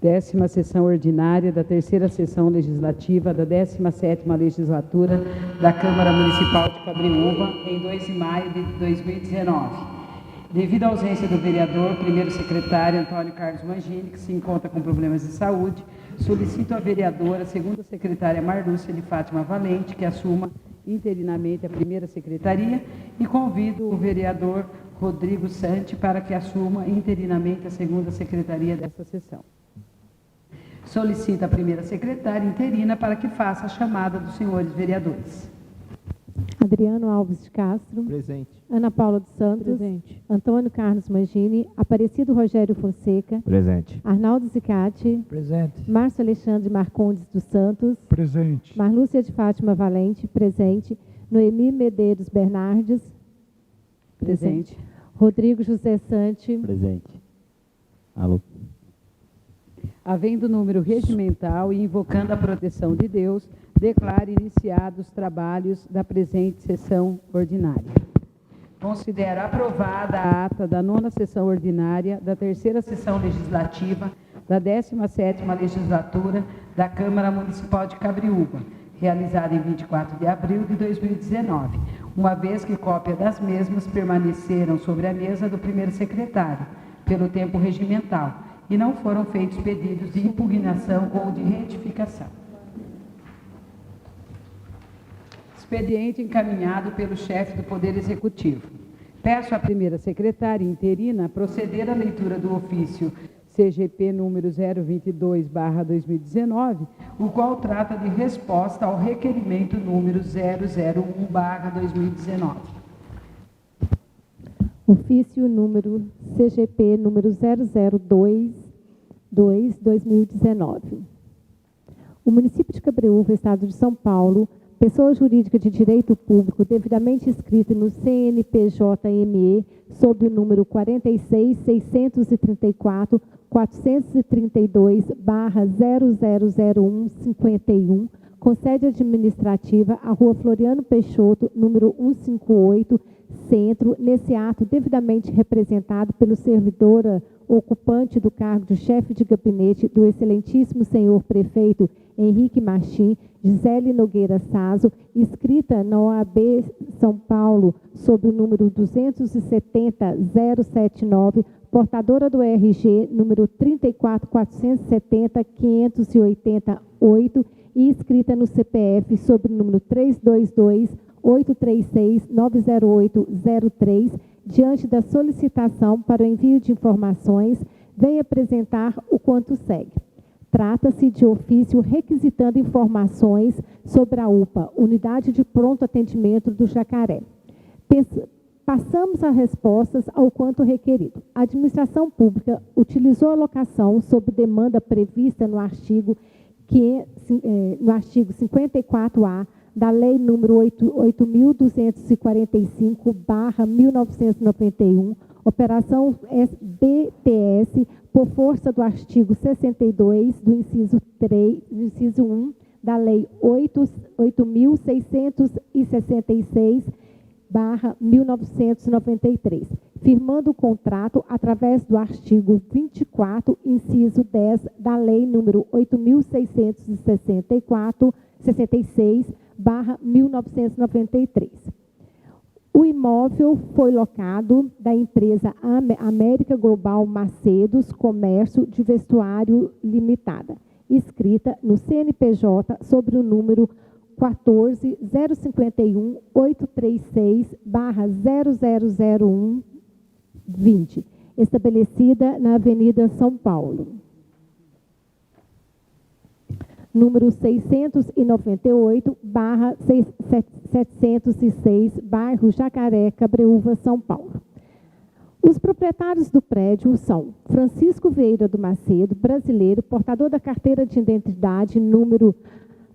10ª sessão ordinária da 3ª sessão legislativa da 17ª legislatura da Câmara Municipal de Cabriúva, em 2 de maio de 2019. Devido à ausência do vereador, primeiro secretário Antônio Carlos Mangini, que se encontra com problemas de saúde, solicito à vereadora, segunda secretária Marlúcia de Fátima Valente, que assuma interinamente a primeira secretaria, e convido o vereador Rodrigo Santi para que assuma interinamente a segunda secretaria desta sessão. Solicito a primeira secretária interina para que faça a chamada dos senhores vereadores. Adriano Alves de Castro. Presente. Ana Paula dos Santos. Presente. Antônio Carlos Mangini. Aparecido Rogério Fonseca. Presente. Arnaldo Zicati. Presente. Márcio Alexandre Marcondes dos Santos. Presente. Marlúcia de Fátima Valente. Presente. Noemi Medeiros Bernardes. Presente. Rodrigo José Santi. Presente. Alô. Havendo número regimental e invocando a proteção de Deus, declaro iniciados os trabalhos da presente sessão ordinária. Considero aprovada a ata da 9ª sessão ordinária da 3ª sessão legislativa da 17ª legislatura da Câmara Municipal de Cabriúva, realizada em 24 de abril de 2019, uma vez que cópia das mesmas permaneceram sobre a mesa do primeiro secretário, pelo tempo regimental, e não foram feitos pedidos de impugnação ou de retificação. Expediente encaminhado pelo chefe do Poder Executivo. Peço à primeira secretária interina proceder à leitura do ofício CGP número 022/2019, o qual trata de resposta ao requerimento número 001/2019. Ofício número CGP número 0022/2019. O município de Cabriúva, Estado de São Paulo, pessoa jurídica de direito público devidamente inscrita no CNPJ-ME sob o número 46.634.432/000151, com sede administrativa à Rua Floriano Peixoto, número 158, Centro, nesse ato devidamente representado pelo servidora ocupante do cargo de chefe de gabinete do excelentíssimo senhor prefeito Henrique Martim, Gisele Nogueira Sazo, inscrita na OAB São Paulo, sob o número 270.079, portadora do RG número 34.470.588 e inscrita no CPF sob o número 322.836.90803, diante da solicitação para o envio de informações, vem apresentar o quanto segue. Trata-se de ofício requisitando informações sobre a UPA, Unidade de Pronto Atendimento do Jacaré. Passamos as respostas ao quanto requerido. A administração pública utilizou a locação sob demanda prevista no artigo 54A da Lei número 8.245/1991, Operação BTS, por força do artigo 62 do inciso 1 da Lei 8.666/1993, firmando o contrato através do artigo 24, inciso 10 da Lei número 8.666/1993. O imóvel foi locado da empresa América Global Macedos Comércio de Vestuário Limitada, inscrita no CNPJ sobre o número 14.051.836/000120, estabelecida na Avenida São Paulo. Número 698/706, bairro Jacaré, Cabriúva, São Paulo. Os proprietários do prédio são Francisco Vieira do Macedo, brasileiro, portador da carteira de identidade número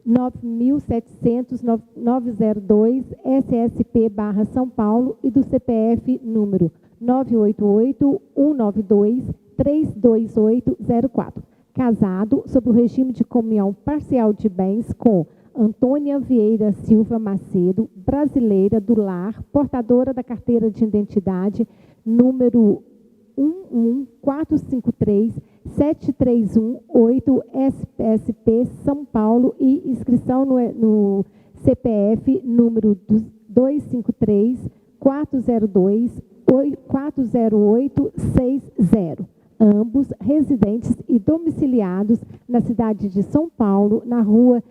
9.700.902 SSP/São Paulo e do CPF número 988-192-32804. Casado, sob o regime de comunhão parcial de bens com Antônia Vieira Silva Macedo, brasileira do lar, portadora da carteira de identidade número 7318 SPSP São Paulo e inscrição no CPF número 253-402-40860, ambos residentes e domiciliados na cidade de São Paulo, na rua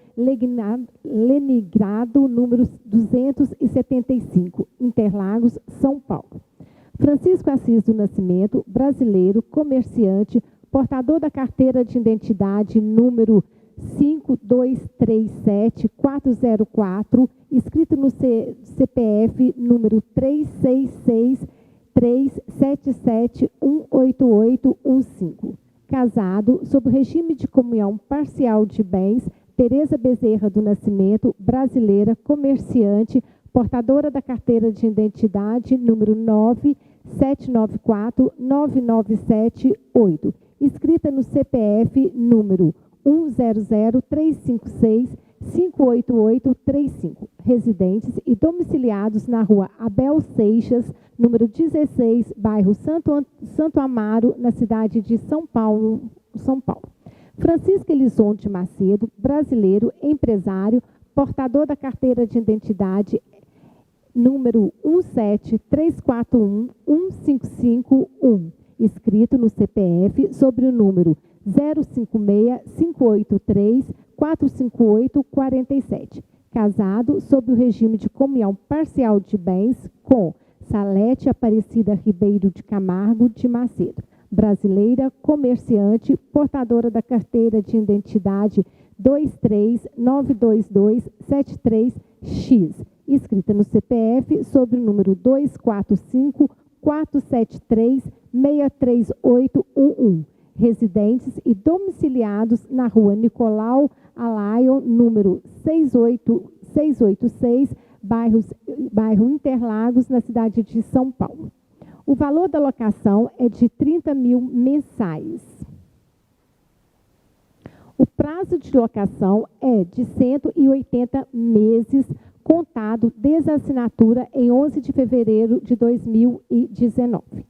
Leningrado, número 275, Interlagos, São Paulo. Francisco Assis do Nascimento, brasileiro, comerciante, portador da carteira de identidade número 5237-404, inscrito no CPF número 366-377-18815. Casado, sob o regime de comunhão parcial de bens, Tereza Bezerra do Nascimento, brasileira, comerciante, portadora da carteira de identidade número 979499778, inscrita no CPF número 10035658835, residentes e domiciliados na rua Abel Seixas, número 16, bairro Santo Amaro, na cidade de São Paulo, São Paulo. Francisco Elizonde Macedo, brasileiro, empresário, portador da carteira de identidade número 173411551, inscrito no CPF sobre o número 056-583-458-47. Casado sob o regime de comunhão parcial de bens com Salete Aparecida Ribeiro de Camargo de Macedo, brasileira, comerciante, portadora da carteira de identidade 2392273X, inscrita no CPF sob o número 245-473-63811, residentes e domiciliados na rua Nicolau Alaio, número 686, bairro Interlagos, na cidade de São Paulo. O valor da locação é de 30 mil mensais. O prazo de locação é de 180 meses, contado desde a assinatura em 11 de fevereiro de 2019.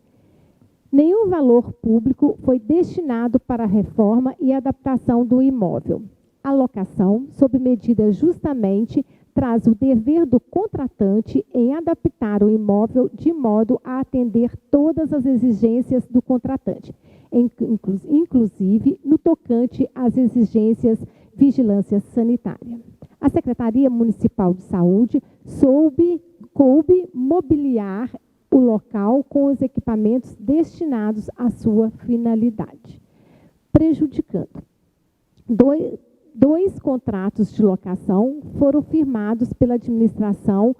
Nenhum valor público foi destinado para a reforma e adaptação do imóvel. A locação, sob medida justamente, traz o dever do contratante em adaptar o imóvel de modo a atender todas as exigências do contratante, inclusive no tocante às exigências vigilância sanitária. A Secretaria Municipal de Saúde coube mobiliar o local com os equipamentos destinados à sua finalidade, prejudicando. Dois contratos de locação foram firmados pela administração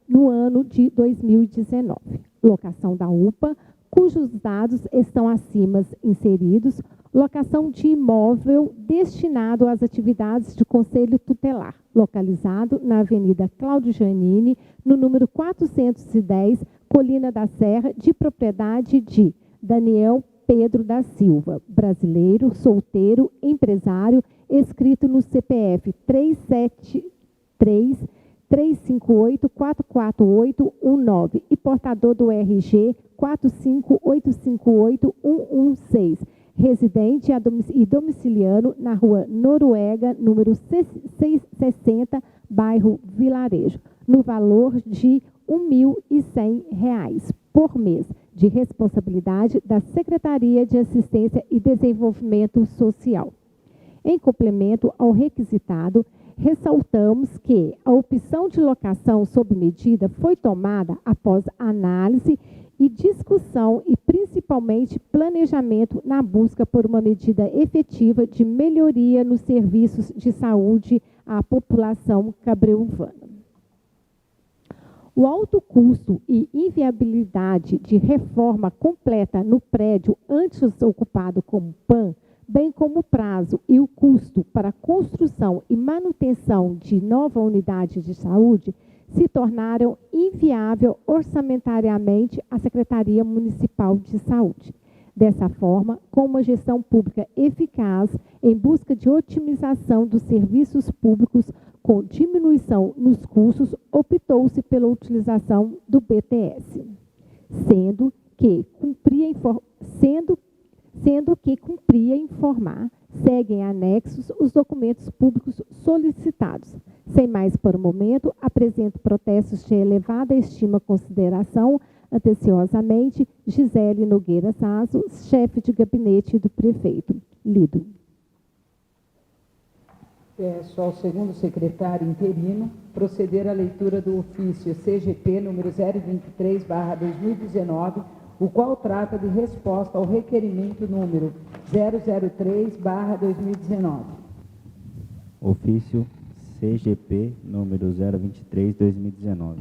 no ano de 2019. Locação da UPA, cujos dados estão acima inseridos, locação de imóvel destinado às atividades de Conselho Tutelar, localizado na Avenida Cláudio Giannini, no número 410, Colina da Serra, de propriedade de Daniel Pedro da Silva, brasileiro, solteiro, empresário, escrito no CPF 373-358-44819 e portador do RG 45858-116, residente e domiciliano na rua Noruega, número 660, bairro Vilarejo, no valor de R$ 1.100 por mês, de responsabilidade da Secretaria de Assistência e Desenvolvimento Social. Em complemento ao requisitado, ressaltamos que a opção de locação sob medida foi tomada após análise e discussão e, principalmente, planejamento na busca por uma medida efetiva de melhoria nos serviços de saúde à população cabreuvana. O alto custo e inviabilidade de reforma completa no prédio antes ocupado como PAN, bem como o prazo e o custo para a construção e manutenção de nova unidade de saúde, se tornaram inviável orçamentariamente à Secretaria Municipal de Saúde. Dessa forma, com uma gestão pública eficaz em busca de otimização dos serviços públicos com diminuição nos custos, optou-se pela utilização do BTS, sendo que cumpria em informar, seguem anexos os documentos públicos solicitados. Sem mais por o momento, apresento protestos de elevada estima e consideração, atenciosamente, Gisele Nogueira Sasso, chefe de gabinete do prefeito. Lido. Peço ao segundo secretário interino proceder à leitura do ofício CGP número 023/2019, o qual trata de resposta ao requerimento número 003/2019. Ofício CGP número 023/2019,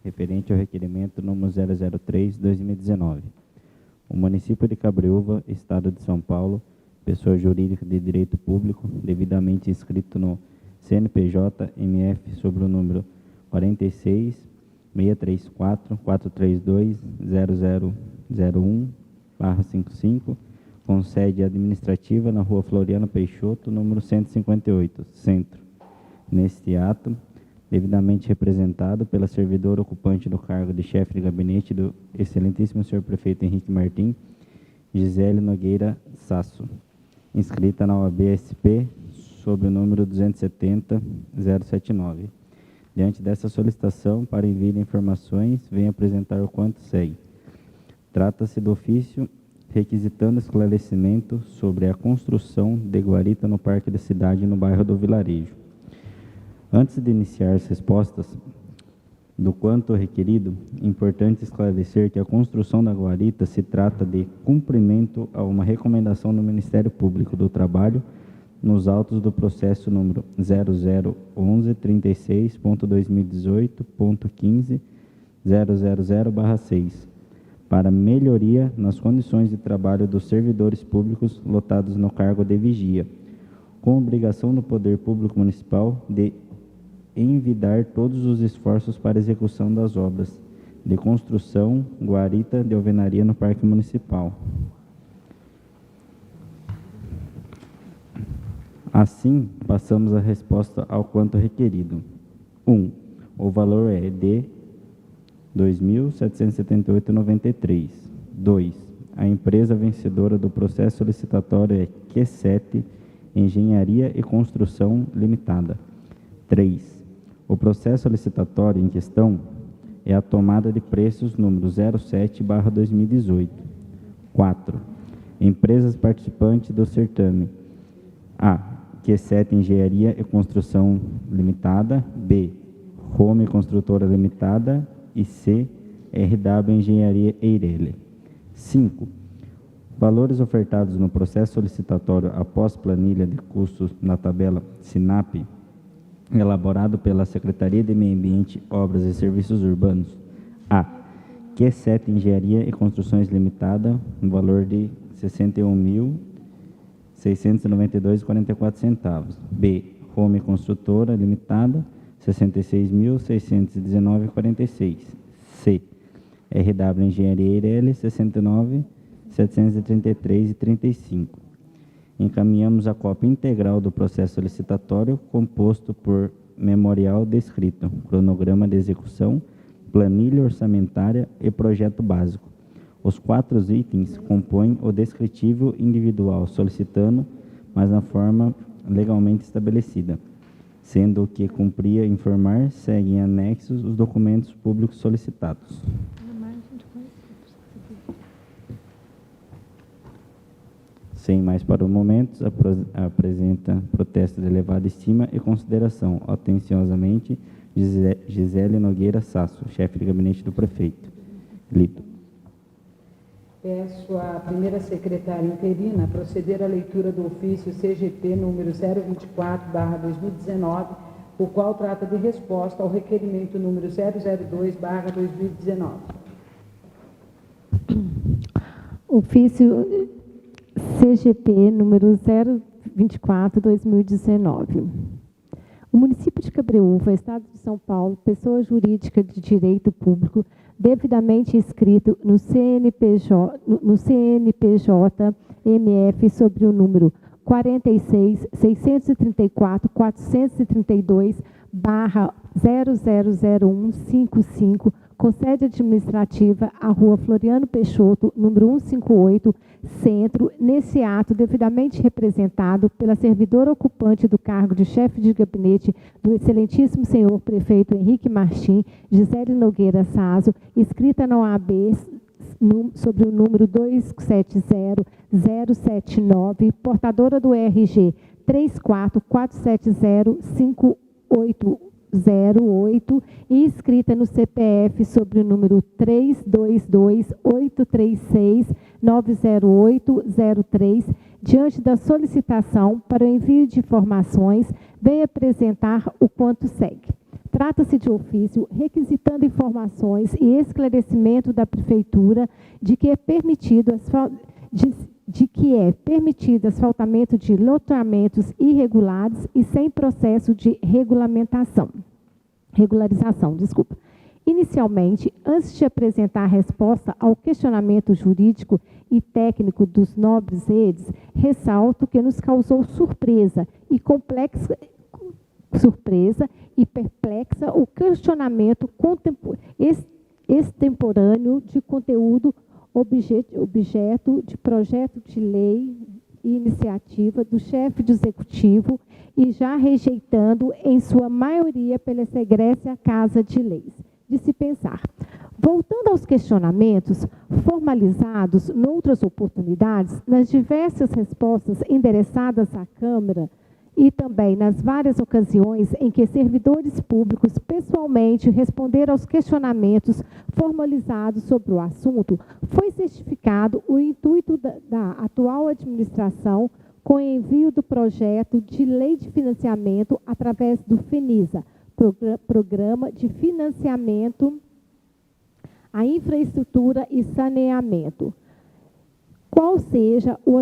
referente ao requerimento número 003/2019. O município de Cabreúva, Estado de São Paulo, pessoa jurídica de direito público, devidamente inscrito no CNPJ-MF sobre o número 46-634-432-0001/55, com sede administrativa na Rua Floriano Peixoto, número 158, Centro. Neste ato, devidamente representado pela servidora ocupante do cargo de chefe de gabinete do excelentíssimo senhor prefeito Henrique Martim, Gisele Nogueira Sasso, inscrita na OAB-SP sob o número 270-079. Diante dessa solicitação para envio de informações, venho apresentar o quanto segue. Trata-se do ofício requisitando esclarecimento sobre a construção de guarita no Parque da Cidade, no bairro do Vilarejo. Antes de iniciar as respostas do quanto requerido, é importante esclarecer que a construção da guarita se trata de cumprimento a uma recomendação do Ministério Público do Trabalho nos autos do processo número 001136.2018.15.000/6, para melhoria nas condições de trabalho dos servidores públicos lotados no cargo de vigia, com obrigação do Poder Público Municipal de envidar todos os esforços para execução das obras de construção, guarita de alvenaria no Parque Municipal. Assim, passamos a resposta ao quanto requerido. 1. O valor é de R$ 2.778,93. 2. A empresa vencedora do processo solicitatório é Q7 Engenharia e Construção Limitada. 3. O processo licitatório em questão é a tomada de preços número 07/2018. 4. Empresas participantes do certame. A. Q7 Engenharia e Construção Limitada. B. Home Construtora Limitada. E C. RW Engenharia Eireli. 5. Valores ofertados no processo solicitatório após planilha de custos na tabela SINAP, elaborado pela Secretaria de Meio Ambiente, Obras e Serviços Urbanos. A. Q7 Engenharia e Construções Limitada, no valor de R$ 61.692,44. B. Home Construtora Limitada, R$ 66.619,46. C. RW Engenharia Eireli, R$ 69.733,35. Encaminhamos a cópia integral do processo licitatório, composto por memorial descrito, cronograma de execução, planilha orçamentária e projeto básico. Os 4 itens compõem o descritivo individual solicitando, mas na forma legalmente estabelecida, sendo o que cumpria informar, seguem anexos os documentos públicos solicitados. Sem mais para o momento, apresenta protesto de elevada estima e consideração. Atenciosamente, Gisele Nogueira Sasso, chefe de gabinete do prefeito. Lido. Peço à primeira secretária interina proceder à leitura do ofício CGP número 024/2019, o qual trata de resposta ao requerimento número 002/2019. Ofício CGP número 024/2019. O município de Cabreúva, Estado de São Paulo, pessoa jurídica de direito público, devidamente inscrito no CNPJ-MF sobre o número 46.634.432/000155, com sede administrativa à Rua Floriano Peixoto, número 158, Centro, nesse ato devidamente representado pela servidora ocupante do cargo de chefe de gabinete do excelentíssimo senhor prefeito Henrique Martim, Gisele Nogueira Sazo, escrita na OAB sobre o número 270079, portadora do RG 3447058808 e escrita no CPF sobre o número 322836900803, diante da solicitação para o envio de informações, vem apresentar o quanto segue. Trata-se de ofício requisitando informações e esclarecimento da Prefeitura de que é permitido asfaltamento de loteamentos irregulares e sem processo de regularização. Inicialmente, antes de apresentar a resposta ao questionamento jurídico e técnico dos nobres redes, ressalto que nos causou surpresa e perplexa o questionamento extemporâneo de conteúdo objeto de projeto de lei e iniciativa do chefe do Executivo e já rejeitando, em sua maioria, pela egrégria Casa de Leis. De se pensar. Voltando aos questionamentos formalizados noutras oportunidades, nas diversas respostas endereçadas à Câmara, e também nas várias ocasiões em que servidores públicos pessoalmente responderam aos questionamentos formalizados sobre o assunto, foi certificado o intuito da atual administração com o envio do projeto de lei de financiamento através do FENISA, Programa de Financiamento à Infraestrutura e Saneamento, qual seja o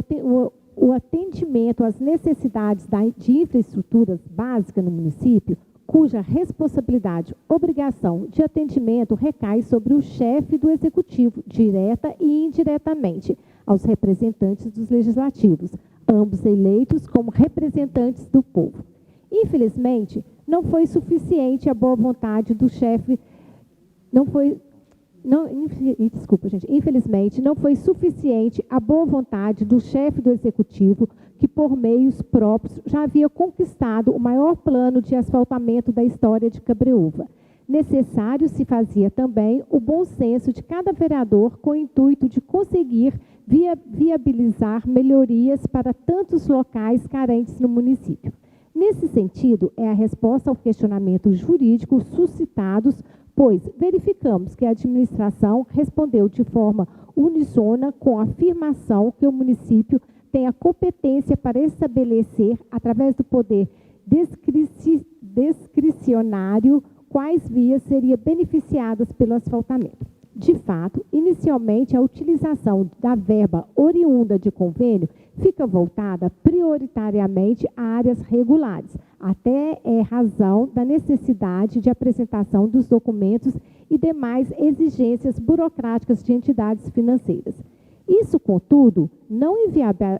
atendimento às necessidades de infraestruturas básicas no município, cuja responsabilidade, obrigação de atendimento recai sobre o chefe do Executivo, direta e indiretamente, aos representantes dos legislativos, ambos eleitos como representantes do povo. Infelizmente, não foi suficiente a boa vontade do chefe, infelizmente, não foi suficiente a boa vontade do chefe do Executivo, que por meios próprios já havia conquistado o maior plano de asfaltamento da história de Cabreúva. Necessário se fazia também o bom senso de cada vereador com o intuito de conseguir viabilizar melhorias para tantos locais carentes no município. Nesse sentido, é a resposta ao questionamento jurídico suscitados, pois verificamos que a administração respondeu de forma uníssona com a afirmação que o município tem a competência para estabelecer, através do poder discricionário, quais vias seriam beneficiadas pelo asfaltamento. De fato, inicialmente, a utilização da verba oriunda de convênio fica voltada prioritariamente a áreas regulares, até razão da necessidade de apresentação dos documentos e demais exigências burocráticas de entidades financeiras. Isso, contudo, não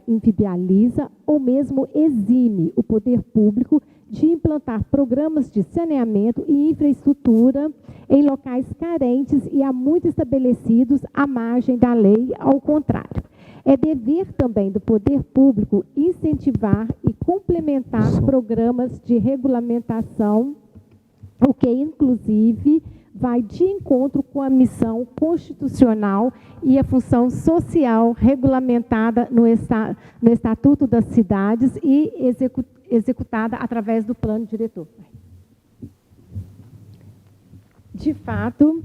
inviabiliza ou mesmo exime o poder público de implantar programas de saneamento e infraestrutura em locais carentes e há muito estabelecidos à margem da lei, ao contrário. É dever também do poder público incentivar e complementar programas de regulamentação, o que, inclusive, vai de encontro com a missão constitucional e a função social regulamentada no Estatuto das Cidades e executada através do plano diretor. De fato,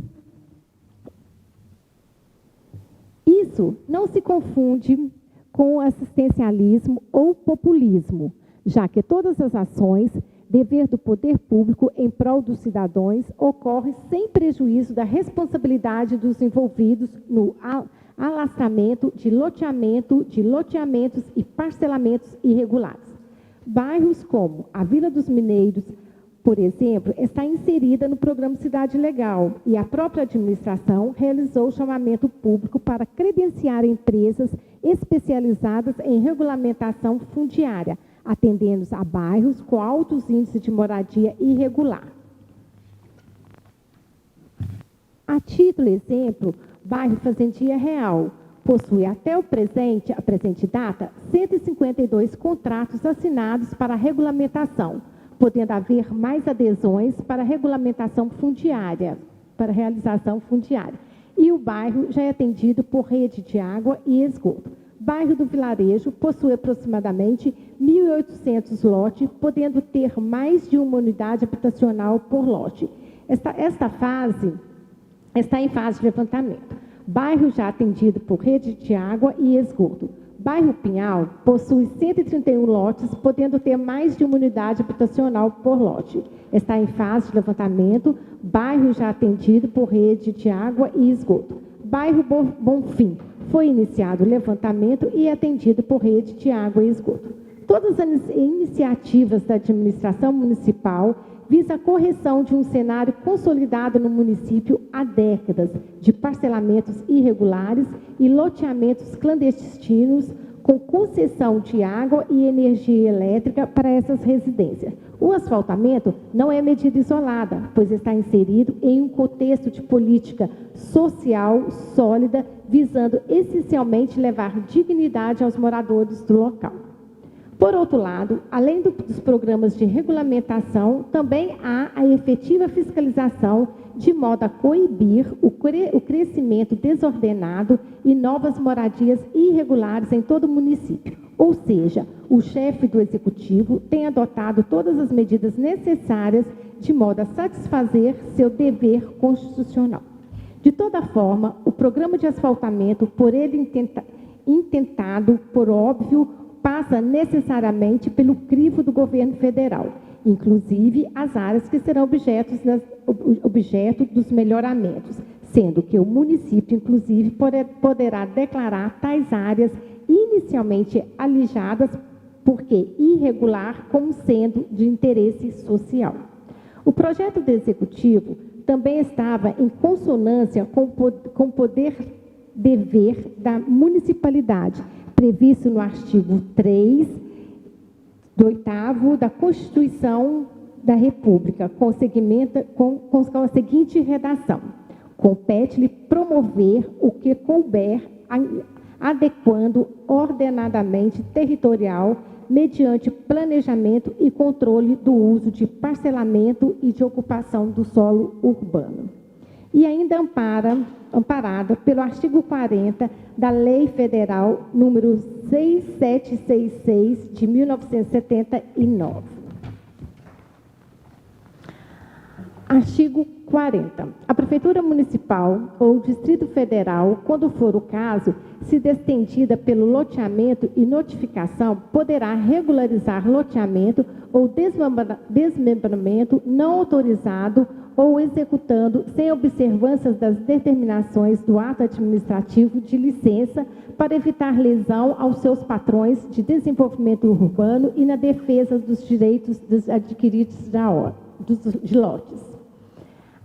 isso não se confunde com assistencialismo ou populismo, já que todas as ações, dever do poder público em prol dos cidadãos, ocorre sem prejuízo da responsabilidade dos envolvidos no alastramento de loteamentos e parcelamentos irregulares. Bairros como a Vila dos Mineiros, por exemplo, está inserida no programa Cidade Legal e a própria administração realizou chamamento público para credenciar empresas especializadas em regulamentação fundiária, atendendo a bairros com altos índices de moradia irregular. A título exemplo, bairro Fazendia Real possui até a presente data, 152 contratos assinados para regulamentação, podendo haver mais adesões para regulamentação fundiária, para realização fundiária. E o bairro já é atendido por rede de água e esgoto. Bairro do Vilarejo possui aproximadamente 1.800 lotes, podendo ter mais de uma unidade habitacional por lote. Esta fase está em fase de levantamento. Bairro já atendido por rede de água e esgoto. Bairro Pinhal possui 131 lotes, podendo ter mais de uma unidade habitacional por lote. Está em fase de levantamento. Bairro já atendido por rede de água e esgoto. Bairro Bonfim foi iniciado o levantamento e é atendido por rede de água e esgoto. Todas as iniciativas da administração municipal visam a correção de um cenário consolidado no município há décadas, de parcelamentos irregulares e loteamentos clandestinos com concessão de água e energia elétrica para essas residências. O asfaltamento não é medida isolada, pois está inserido em um contexto de política social sólida, visando essencialmente levar dignidade aos moradores do local. Por outro lado, além dos programas de regulamentação, também há a efetiva fiscalização de modo a coibir o crescimento desordenado e novas moradias irregulares em todo o município. Ou seja, o chefe do executivo tem adotado todas as medidas necessárias de modo a satisfazer seu dever constitucional. De toda forma, o programa de asfaltamento, por ele intentado, por óbvio, passa necessariamente pelo crivo do governo federal, inclusive as áreas que serão objeto dos melhoramentos, sendo que o município, inclusive, poderá declarar tais áreas inicialmente alijadas, porque irregular, como sendo de interesse social. O projeto do Executivo também estava em consonância com o poder-dever da municipalidade, previsto no artigo 3, do 8º da Constituição da República, com a seguinte redação: compete-lhe promover o que couber, adequando ordenadamente territorial, mediante planejamento e controle do uso de parcelamento e de ocupação do solo urbano. E ainda amparada pelo artigo 40 da Lei Federal número 6766 de 1979. Artigo 40. A Prefeitura Municipal ou o Distrito Federal, quando for o caso, se destendida pelo loteamento e notificação, poderá regularizar loteamento ou desmembramento não autorizado ou executando sem observâncias das determinações do ato administrativo de licença para evitar lesão aos seus patrões de desenvolvimento urbano e na defesa dos direitos dos adquiridos de lotes.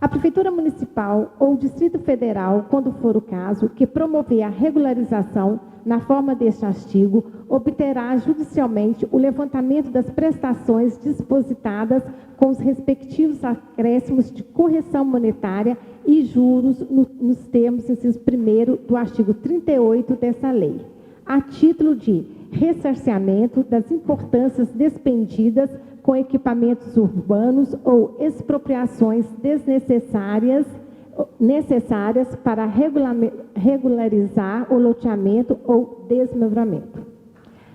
A Prefeitura Municipal ou o Distrito Federal, quando for o caso, que promover a regularização na forma deste artigo, obterá judicialmente o levantamento das prestações depositadas com os respectivos acréscimos de correção monetária e juros nos termos, inciso 1º, do artigo 38 dessa lei, a título de ressarcimento das importâncias despendidas com equipamentos urbanos ou expropriações necessárias para regularizar o loteamento ou desmembramento.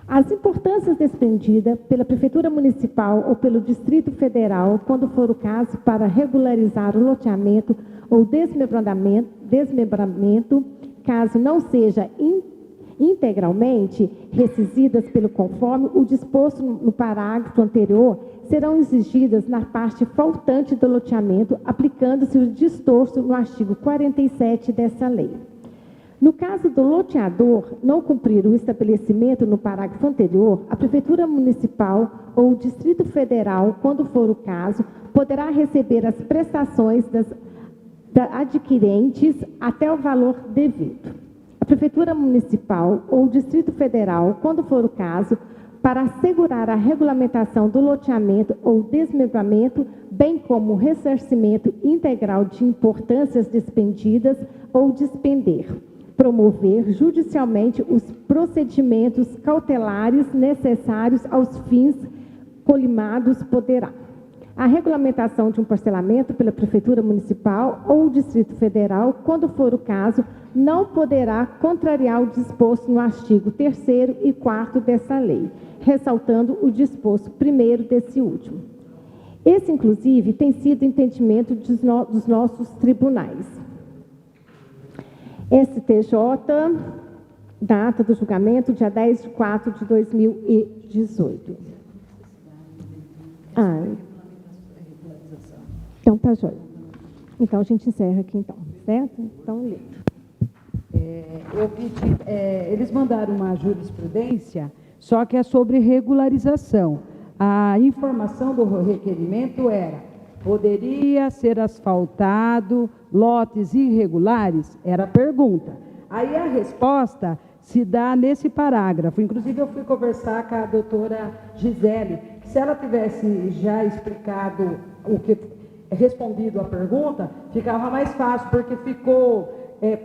As importâncias despendidas pela Prefeitura Municipal ou pelo Distrito Federal, quando for o caso, para regularizar o loteamento ou desmembramento, caso não seja integralmente rescindidas pelo conforme o disposto no parágrafo anterior, serão exigidas na parte faltante do loteamento, aplicando-se o disposto no artigo 47 dessa lei. No caso do loteador não cumprir o estabelecimento no parágrafo anterior, a Prefeitura Municipal ou o Distrito Federal, quando for o caso, poderá receber as prestações das adquirentes até o valor devido. A Prefeitura Municipal ou o Distrito Federal, quando for o caso, para assegurar a regulamentação do loteamento ou desmembramento, bem como ressarcimento integral de importâncias despendidas ou despender. Promover judicialmente os procedimentos cautelares necessários aos fins colimados poderá. A regulamentação de um parcelamento pela Prefeitura Municipal ou Distrito Federal, quando for o caso, não poderá contrariar o disposto no artigo 3º e 4º dessa lei, ressaltando o disposto 1º desse último. Esse, inclusive, tem sido o entendimento dos nossos tribunais. STJ, data do julgamento, dia 10 de 4 de 2018. Então, tá joia. Então, a gente encerra aqui, então, certo? Então, lê. Eles mandaram uma jurisprudência, só que é sobre regularização. A informação do requerimento era: poderia ser asfaltado lotes irregulares? Era a pergunta. Aí a resposta se dá nesse parágrafo. Inclusive, eu fui conversar com a doutora Gisele, que se ela tivesse já explicado respondido a pergunta, ficava mais fácil, porque ficou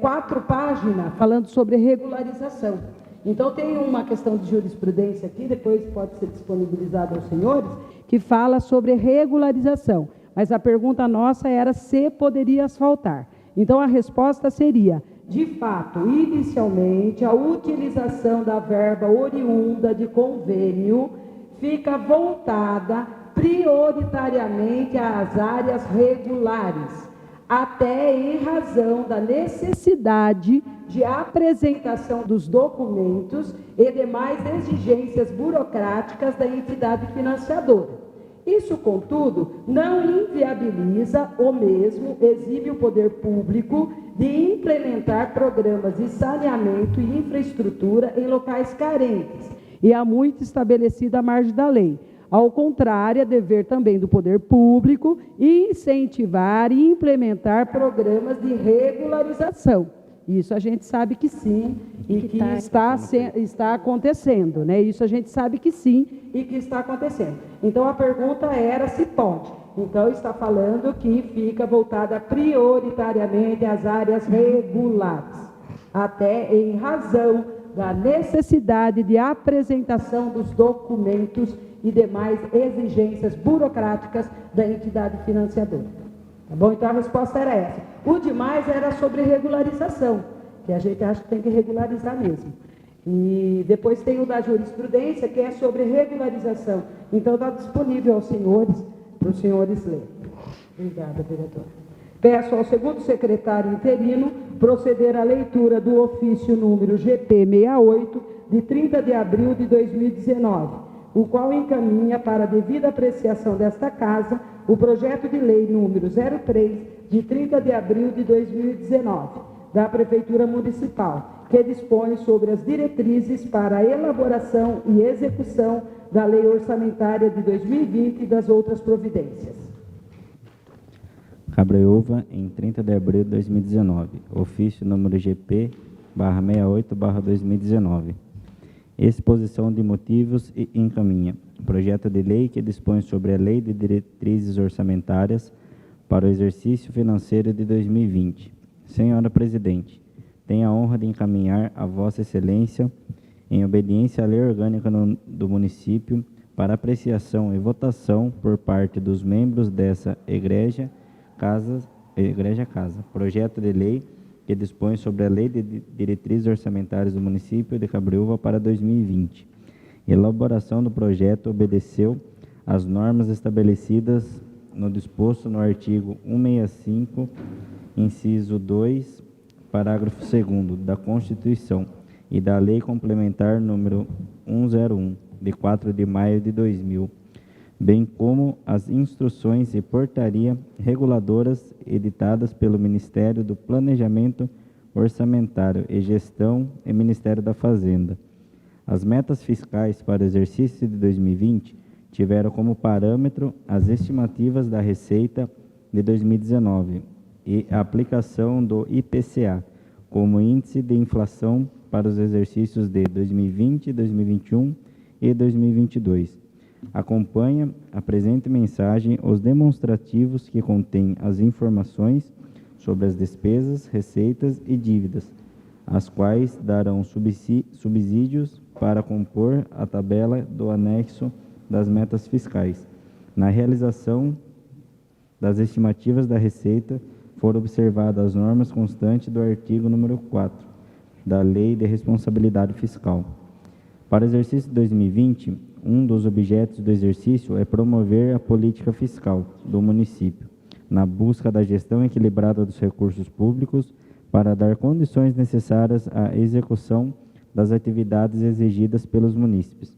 4 páginas falando sobre regularização. Então, tem uma questão de jurisprudência aqui, depois pode ser disponibilizada aos senhores, que fala sobre regularização. Mas a pergunta nossa era se poderia asfaltar. Então, a resposta seria: de fato, inicialmente, a utilização da verba oriunda de convênio fica voltada prioritariamente às áreas regulares, até em razão da necessidade de apresentação dos documentos e demais exigências burocráticas da entidade financiadora. Isso, contudo, não inviabiliza ou mesmo exibe o poder público de implementar programas de saneamento e infraestrutura em locais carentes, e há muito estabelecida a margem da lei. Ao contrário, é dever também do poder público incentivar e implementar programas de regularização. Isso a gente sabe que sim, e que está acontecendo, né? Isso a gente sabe que sim e que está acontecendo. Então, a pergunta era se pode. Então, está falando que fica voltada prioritariamente às áreas regulares, até em razão da necessidade de apresentação dos documentos e demais exigências burocráticas da entidade financiadora. Tá bom? Então, a resposta era essa. O demais era sobre regularização, que a gente acha que tem que regularizar mesmo. E depois tem o da jurisprudência, que é sobre regularização. Então, está disponível aos senhores, para os senhores lerem. Obrigada, vereadora. Peço ao segundo secretário interino proceder à leitura do ofício número GP 68, de 30 de abril de 2019, o qual encaminha para a devida apreciação desta Casa o projeto de lei número 03, de 30 de abril de 2019, da Prefeitura Municipal, que dispõe sobre as diretrizes para a elaboração e execução da Lei Orçamentária de 2020 e das outras providências. Cabreúva, em 30 de abril de 2019, ofício número GP/68/2019. Exposição de motivos e encaminha. Projeto de lei que dispõe sobre a Lei de Diretrizes Orçamentárias para o exercício financeiro de 2020. Senhora Presidente, tenho a honra de encaminhar a Vossa Excelência, em obediência à Lei Orgânica do município, para apreciação e votação por parte dos membros dessa Egrégia Casa, projeto de lei que dispõe sobre a Lei de Diretrizes Orçamentárias do município de Cabreúva para 2020. Elaboração do projeto obedeceu às normas estabelecidas no disposto no artigo 165, inciso 2, parágrafo 2º da Constituição e da Lei Complementar número 101, de 4 de maio de 2000, bem como as instruções e portaria reguladoras editadas pelo Ministério do Planejamento Orçamentário e Gestão e Ministério da Fazenda. As metas fiscais para o exercício de 2020 tiveram como parâmetro as estimativas da receita de 2019 e a aplicação do IPCA como índice de inflação para os exercícios de 2020, 2021 e 2022. Acompanha a presente mensagem os demonstrativos que contêm as informações sobre as despesas, receitas e dívidas, as quais darão subsídios para compor a tabela do anexo das metas fiscais. Na realização das estimativas da receita, foram observadas as normas constantes do artigo número 4 da Lei de Responsabilidade Fiscal. Para o exercício de 2020, um dos objetos do exercício é promover a política fiscal do município, na busca da gestão equilibrada dos recursos públicos para dar condições necessárias à execução das atividades exigidas pelos munícipes.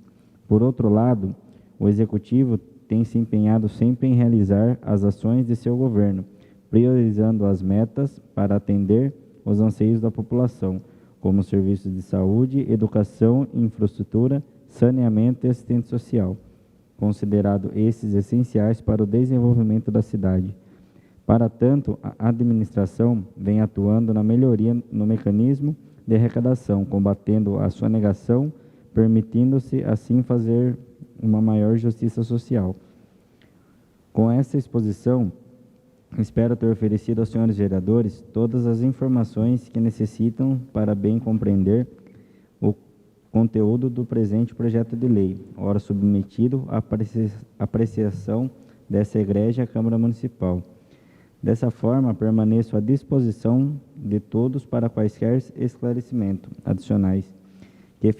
Por outro lado, o Executivo tem se empenhado sempre em realizar as ações de seu governo, priorizando as metas para atender os anseios da população, como serviços de saúde, educação, infraestrutura, saneamento e assistência social, considerado esses essenciais para o desenvolvimento da cidade. Para tanto, a administração vem atuando na melhoria no mecanismo de arrecadação, combatendo a sonegação, permitindo-se assim fazer uma maior justiça social. Com essa exposição, espero ter oferecido aos senhores vereadores todas as informações que necessitam para bem compreender o conteúdo do presente projeto de lei, ora submetido à apreciação dessa egrégia Câmara Municipal. Dessa forma, permaneço à disposição de todos para quaisquer esclarecimentos adicionais que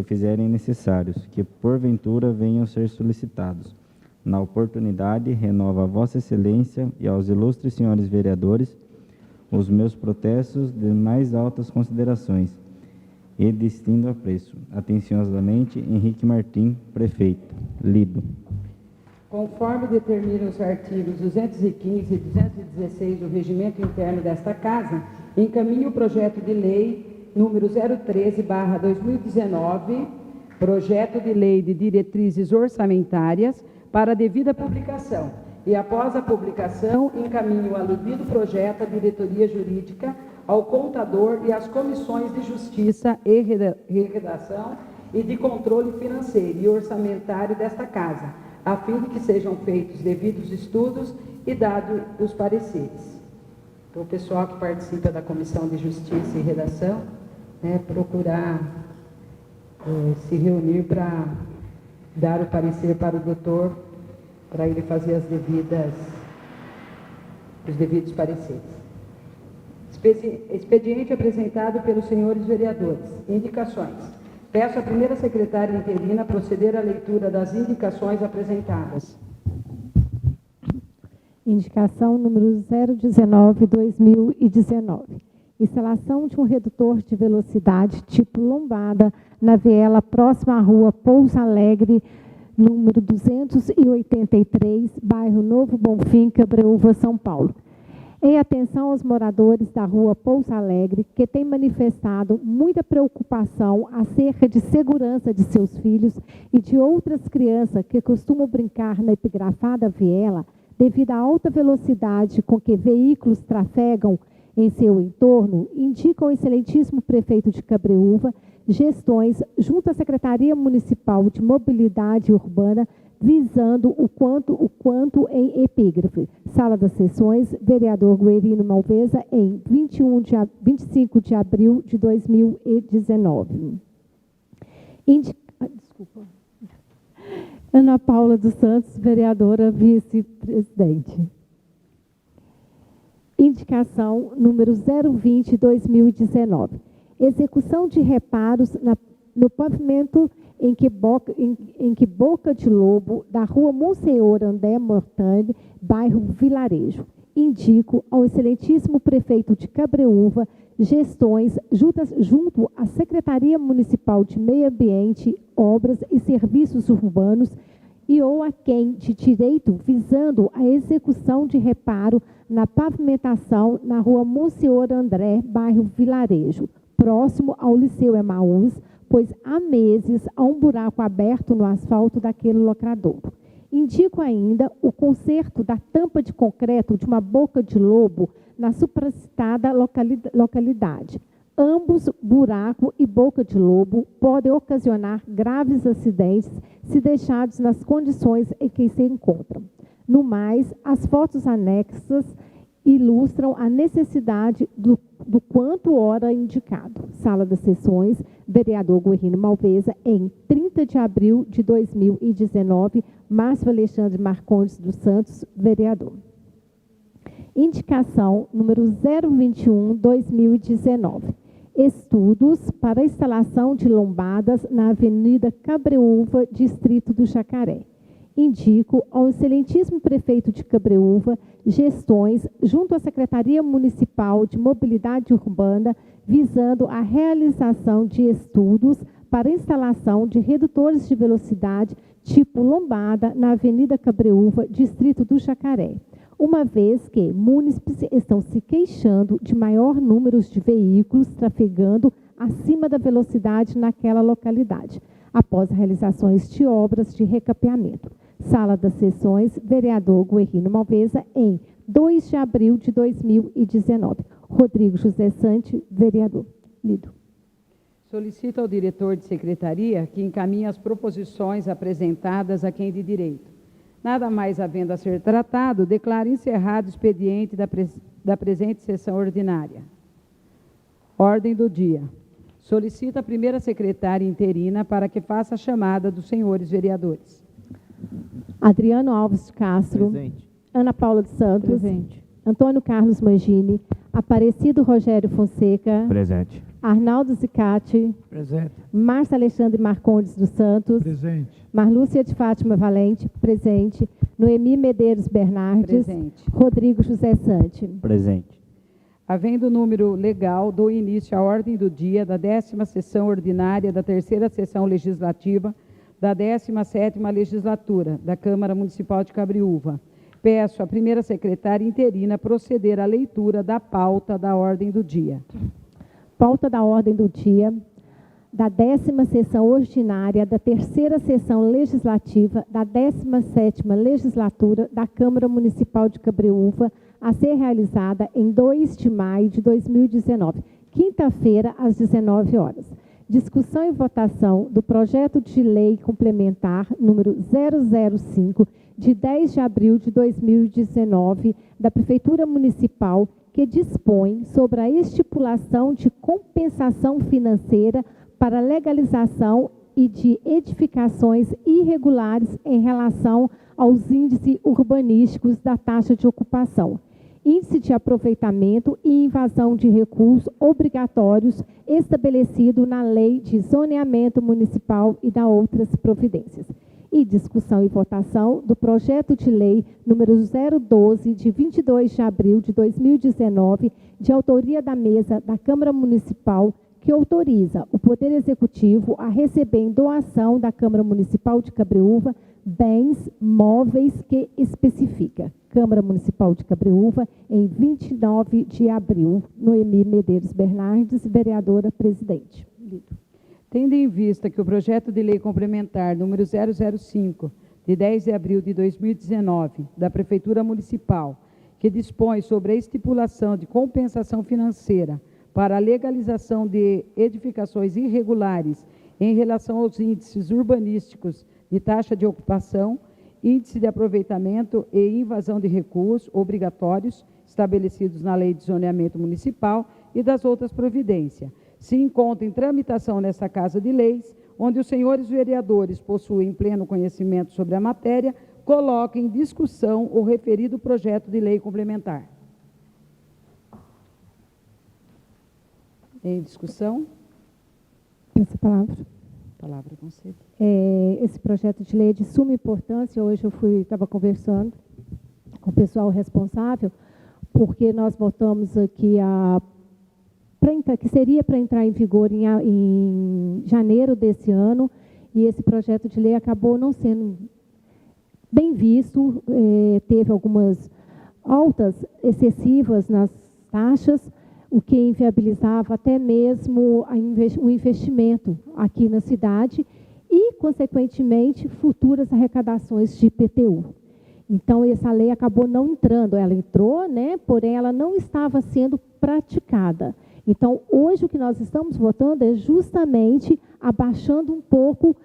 fizerem necessários, que porventura venham ser solicitados. Na oportunidade, renovo a Vossa Excelência e aos ilustres senhores vereadores os meus protestos de mais altas considerações e distinto apreço. Atenciosamente, Henrique Martim, prefeito. Lido. Conforme determinam os artigos 215 e 216 do Regimento Interno desta Casa, encaminho o projeto de lei número 013/2019, projeto de lei de diretrizes orçamentárias, para devida publicação, e após a publicação, encaminho o aludido projeto à diretoria jurídica, ao contador e às comissões de justiça e redação e de controle financeiro e orçamentário desta Casa, a fim de que sejam feitos devidos estudos e dados os pareceres. Então, o pessoal que participa da Comissão de Justiça e Redação, procurar se reunir para dar o parecer para o doutor, para ele fazer os devidos pareceres. Expediente apresentado pelos senhores vereadores. Indicações. Peço à primeira secretária interina proceder à leitura das indicações apresentadas. Indicação número 019/2019. Instalação de um redutor de velocidade tipo lombada na viela próxima à rua Pouso Alegre, número 283, bairro Novo Bonfim, Cabreúva, São Paulo. Em atenção aos moradores da rua Pouso Alegre, que têm manifestado muita preocupação acerca de segurança de seus filhos e de outras crianças que costumam brincar na epigrafada viela, devido à alta velocidade com que veículos trafegam em seu entorno, indica ao excelentíssimo prefeito de Cabreúva gestões junto à Secretaria Municipal de Mobilidade Urbana, visando o quanto em epígrafe. Sala das Sessões, vereador Guerino Malveza, em 25 de abril de 2019. Ana Paula dos Santos, vereadora vice-presidente. Indicação número 020/2019. Execução de reparos no pavimento em que Boca de Lobo, da rua Monsenhor André Mortani, bairro Vilarejo. Indico ao excelentíssimo prefeito de Cabreúva gestões junto à Secretaria Municipal de Meio Ambiente, Obras e Serviços Urbanos e ou a quem de direito visando a execução de reparo na pavimentação na rua Monsenhor André, bairro Vilarejo, próximo ao Liceu Emaús, pois há meses há um buraco aberto no asfalto daquele locradouro. Indico ainda o conserto da tampa de concreto de uma Boca de Lobo na supracitada localidade. Ambos, buraco e boca de lobo, podem ocasionar graves acidentes se deixados nas condições em que se encontram. No mais, as fotos anexas ilustram a necessidade do quanto hora indicado. Sala das Sessões, vereador Guerrino Malveza, em 30 de abril de 2019, Márcio Alexandre Marcondes dos Santos, vereador. Indicação número 021/2019. Estudos para a instalação de lombadas na Avenida Cabreúva, Distrito do Jacaré. Indico ao excelentíssimo prefeito de Cabreúva gestões junto à Secretaria Municipal de Mobilidade Urbana visando a realização de estudos para a instalação de redutores de velocidade tipo lombada na Avenida Cabreúva, Distrito do Jacaré, uma vez que munícipes estão se queixando de maior número de veículos trafegando acima da velocidade naquela localidade, após realizações de obras de recapeamento. Sala das Sessões, vereador Guerrino Malveza, em 2 de abril de 2019. Rodrigo José Sante, vereador. Lido. Solicito ao diretor de secretaria que encaminhe as proposições apresentadas a quem de direito. Nada mais havendo a ser tratado, declaro encerrado o expediente da presente sessão ordinária. Ordem do dia. Solicito a primeira secretária interina para que faça a chamada dos senhores vereadores. Adriano Alves de Castro. Presente. Ana Paula dos Santos. Presente. Antônio Carlos Mangini. Aparecido Rogério Fonseca. Presente. Arnaldo Zicati. Presente. Márcio Alexandre Marcondes dos Santos. Presente. Marlúcia de Fátima Valente, presente. Noemi Medeiros Bernardes. Presente. Rodrigo José Sante. Presente. Havendo número legal, dou início à ordem do dia da 10ª sessão ordinária da 3ª sessão legislativa da 17ª legislatura da Câmara Municipal de Cabreúva. Peço à primeira secretária interina proceder à leitura da pauta da ordem do dia. Pauta da ordem do dia da 10ª sessão ordinária da 3ª sessão legislativa da 17ª legislatura da Câmara Municipal de Cabreúva, a ser realizada em 2 de maio de 2019, quinta-feira, às 19 horas. Discussão e votação do projeto de lei complementar número 005, de 10 de abril de 2019, da Prefeitura Municipal, que dispõe sobre a estipulação de compensação financeira para legalização e de edificações irregulares em relação aos índices urbanísticos da taxa de ocupação, índice de aproveitamento e invasão de recursos obrigatórios estabelecido na Lei de Zoneamento Municipal e da outras providências. E discussão e votação do projeto de lei número 012, de 22 de abril de 2019, de autoria da mesa da Câmara Municipal, que autoriza o Poder Executivo a receber em doação da Câmara Municipal de Cabreúva bens móveis que especifica. Câmara Municipal de Cabreúva, em 29 de abril. Noemi Medeiros Bernardes, vereadora presidente. Tendo em vista que o projeto de lei complementar número 005, de 10 de abril de 2019, da Prefeitura Municipal, que dispõe sobre a estipulação de compensação financeira para a legalização de edificações irregulares em relação aos índices urbanísticos de taxa de ocupação, índice de aproveitamento e invasão de recursos obrigatórios estabelecidos na Lei de Zoneamento Municipal e das outras providências, se encontra em tramitação nesta Casa de Leis, onde os senhores vereadores possuem pleno conhecimento sobre a matéria, coloquem em discussão o referido projeto de lei complementar. Em discussão? Essa palavra. Palavra concedida. Esse projeto de lei é de suma importância. Hoje eu estava conversando com o pessoal responsável, porque nós votamos aqui que seria para entrar em vigor em janeiro desse ano, e esse projeto de lei acabou não sendo bem visto, teve algumas altas excessivas nas taxas, o que inviabilizava até mesmo o investimento aqui na cidade e, consequentemente, futuras arrecadações de IPTU. Então, essa lei acabou não entrando. Ela entrou, né, porém, ela não estava sendo praticada. Então, hoje o que nós estamos votando é justamente abaixando um pouco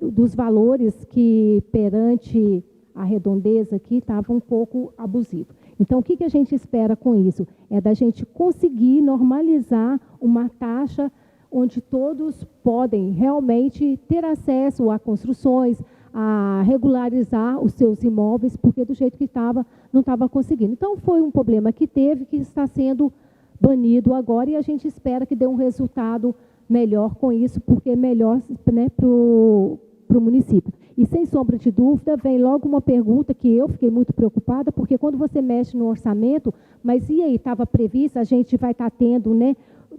dos valores que, perante a redondeza aqui, estava um pouco abusivo. Então, o que a gente espera com isso? É da gente conseguir normalizar uma taxa onde todos podem realmente ter acesso a construções, a regularizar os seus imóveis, porque do jeito que estava, não estava conseguindo. Então, foi um problema que teve, que está sendo banido agora, e a gente espera que dê um resultado melhor com isso, porque é melhor, né, para o município. E, sem sombra de dúvida, vem logo uma pergunta que eu fiquei muito preocupada, porque quando você mexe no orçamento, mas e aí, estava previsto, a gente vai estar tendo, né,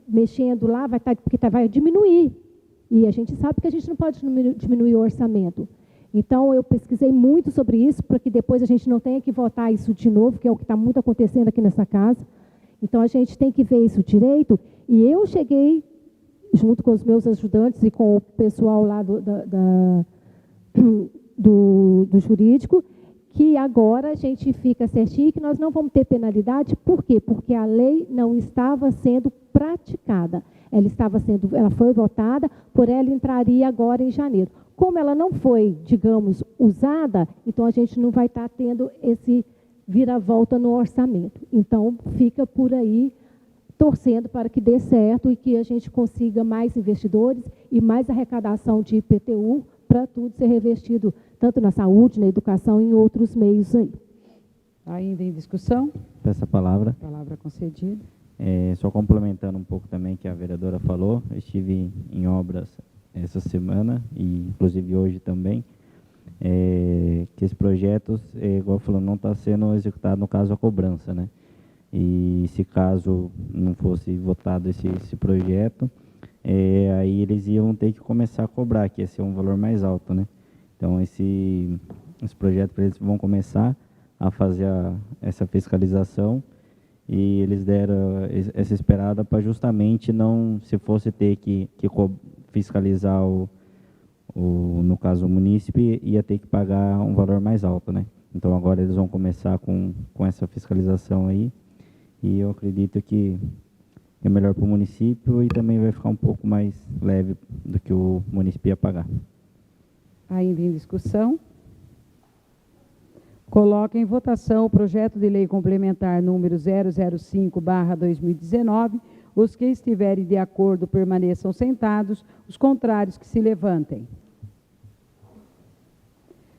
mexendo lá, porque vai diminuir. E a gente sabe que a gente não pode diminuir o orçamento. Então, eu pesquisei muito sobre isso, para que depois a gente não tenha que votar isso de novo, que é o que está muito acontecendo aqui nessa casa. Então, a gente tem que ver isso direito. E eu cheguei, junto com os meus ajudantes e com o pessoal lá do jurídico, que agora a gente fica certinho que nós não vamos ter penalidade. Por quê? Porque a lei não estava sendo praticada. Ela foi votada, por ela entraria agora em janeiro. Como ela não foi, digamos, usada, então a gente não vai estar tendo esse vira-volta no orçamento. Então, fica por aí torcendo para que dê certo e que a gente consiga mais investidores e mais arrecadação de IPTU para tudo ser revestido, tanto na saúde, na educação e em outros meios aí. Ainda em discussão? Peço a palavra. Palavra concedida. Só complementando um pouco também que a vereadora falou, eu estive em obras essa semana, e inclusive hoje também, que esse projeto, igual falou, não está sendo executado, no caso, a cobrança, né? E se caso não fosse votado esse projeto, aí eles iam ter que começar a cobrar, que ia ser um valor mais alto, né? Então, esse projeto, eles vão começar a fazer essa fiscalização, e eles deram essa esperada para justamente não, se fosse ter que fiscalizar no caso o munícipe, ia ter que pagar um valor mais alto, né? Então agora eles vão começar com essa fiscalização aí, e eu acredito que é melhor para o município e também vai ficar um pouco mais leve do que o município ia pagar. Ainda em discussão. Coloco em votação o projeto de lei complementar número 005/2019. Os que estiverem de acordo permaneçam sentados, os contrários que se levantem.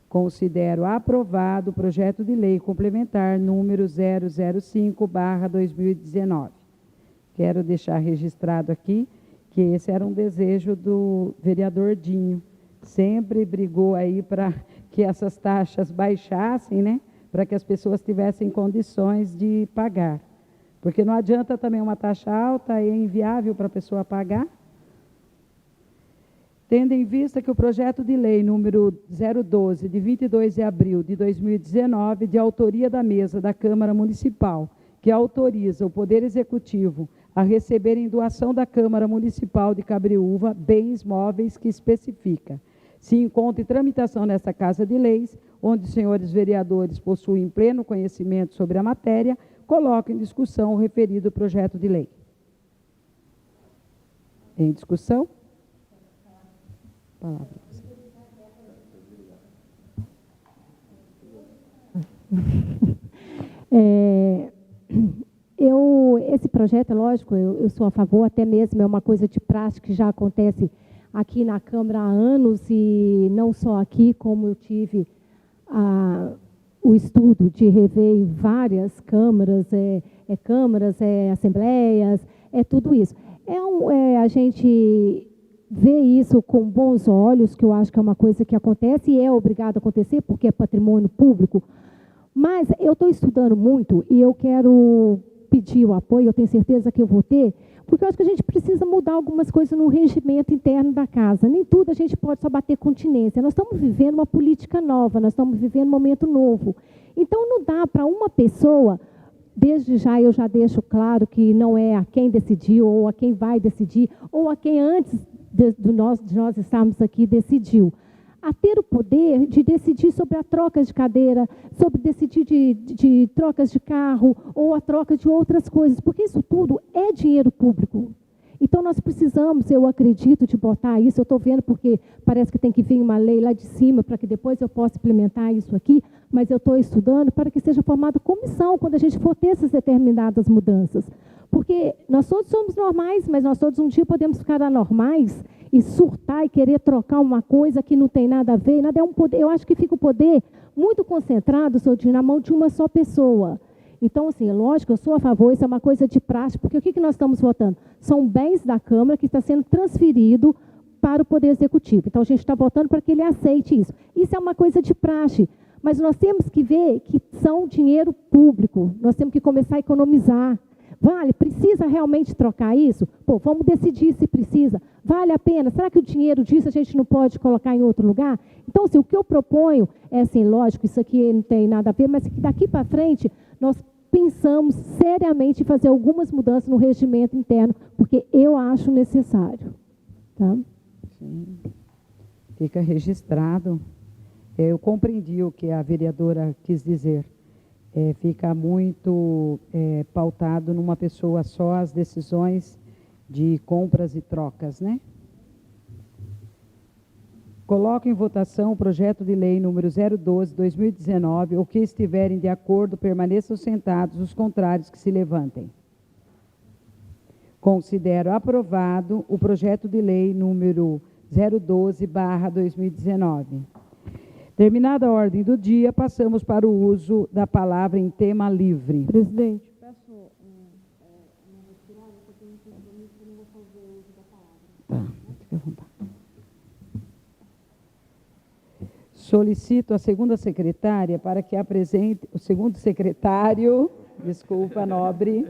Considero aprovado o projeto de lei complementar número 005/2019. Quero deixar registrado aqui que esse era um desejo do vereador Dinho. Sempre brigou aí para que essas taxas baixassem, né? Para que as pessoas tivessem condições de pagar. Porque não adianta também uma taxa alta, é inviável para a pessoa pagar. Tendo em vista que o projeto de lei número 012, de 22 de abril de 2019, de autoria da mesa da Câmara Municipal, que autoriza o Poder Executivo a receber em doação da Câmara Municipal de Cabreúva bens móveis que especifica: se encontra em tramitação nesta Casa de Leis, onde os senhores vereadores possuem pleno conhecimento sobre a matéria, coloco em discussão o referido projeto de lei. Em discussão? Palavra. Esse projeto, é lógico, eu sou a favor, até mesmo é uma coisa de prática que já acontece aqui na Câmara há anos, e não só aqui, como eu tive o estudo de rever em várias câmaras, assembleias, tudo isso. A gente vê isso com bons olhos, que eu acho que é uma coisa que acontece e é obrigado a acontecer, porque é patrimônio público. Mas eu estou estudando muito e eu quero pedir o apoio, eu tenho certeza que eu vou ter, porque eu acho que a gente precisa mudar algumas coisas no regimento interno da casa. Nem tudo a gente pode só bater continência. Nós estamos vivendo uma política nova, nós estamos vivendo um momento novo. Então, não dá para uma pessoa, desde já eu já deixo claro que não é a quem decidiu, ou a quem vai decidir, ou a quem antes de nós estarmos aqui decidiu. a ter o poder de decidir sobre a troca de cadeira, sobre decidir de trocas de carro ou a troca de outras coisas, porque isso tudo é dinheiro público. Então, nós precisamos, eu acredito, de botar isso, eu estou vendo porque parece que tem que vir uma lei lá de cima para que depois eu possa implementar isso aqui, mas eu estou estudando para que seja formada comissão quando a gente for ter essas determinadas mudanças. Porque nós todos somos normais, mas nós todos um dia podemos ficar anormais e surtar e querer trocar uma coisa que não tem nada a ver, nada é um poder. Eu acho que fica o poder muito concentrado, na mão de uma só pessoa. Então, assim, lógico, eu sou a favor, isso é uma coisa de praxe, porque o que nós estamos votando? São bens da Câmara que está sendo transferido para o Poder Executivo. Então, a gente está votando para que ele aceite isso. Isso é uma coisa de praxe, mas nós temos que ver que são dinheiro público, nós temos que começar a economizar. Vale? Precisa realmente trocar isso? Pô, vamos decidir se precisa. Vale a pena? Será que o dinheiro disso a gente não pode colocar em outro lugar? Então, assim, o que eu proponho é, assim, lógico, isso aqui não tem nada a ver, mas que daqui para frente nós pensamos seriamente em fazer algumas mudanças no regimento interno, porque eu acho necessário. Tá? Sim. Fica registrado. Eu compreendi o que a vereadora quis dizer. Fica muito pautado numa pessoa só as decisões de compras e trocas, né? Coloco em votação o projeto de lei número 012/2019. O que estiverem de acordo, permaneçam sentados. Os contrários, que se levantem. Considero aprovado o projeto de lei número 012/2019. Terminada a ordem do dia, passamos para o uso da palavra em tema livre. Presidente, peço uma retirada, porque eu tenho compromisso que eu não vou fazer uso da palavra. Tá, fica à vontade. Solicito a segunda secretária para que apresente, o segundo secretário, desculpa, nobre,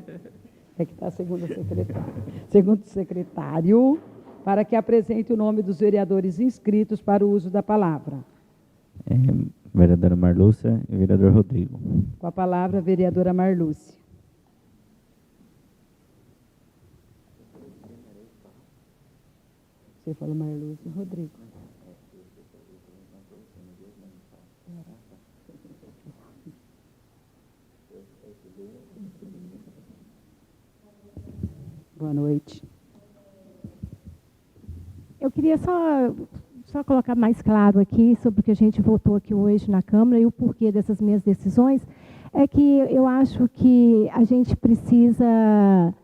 é que está a segunda secretária. Segundo secretário, para que apresente o nome dos vereadores inscritos para o uso da palavra. Vereadora Marlúcia e vereador Rodrigo. Com a palavra, a vereadora Marlúcia. Você falou Marlúcia e Rodrigo. Boa noite. Eu queria só colocar mais claro aqui sobre o que a gente votou aqui hoje na Câmara e o porquê dessas minhas decisões, é que eu acho que a gente precisa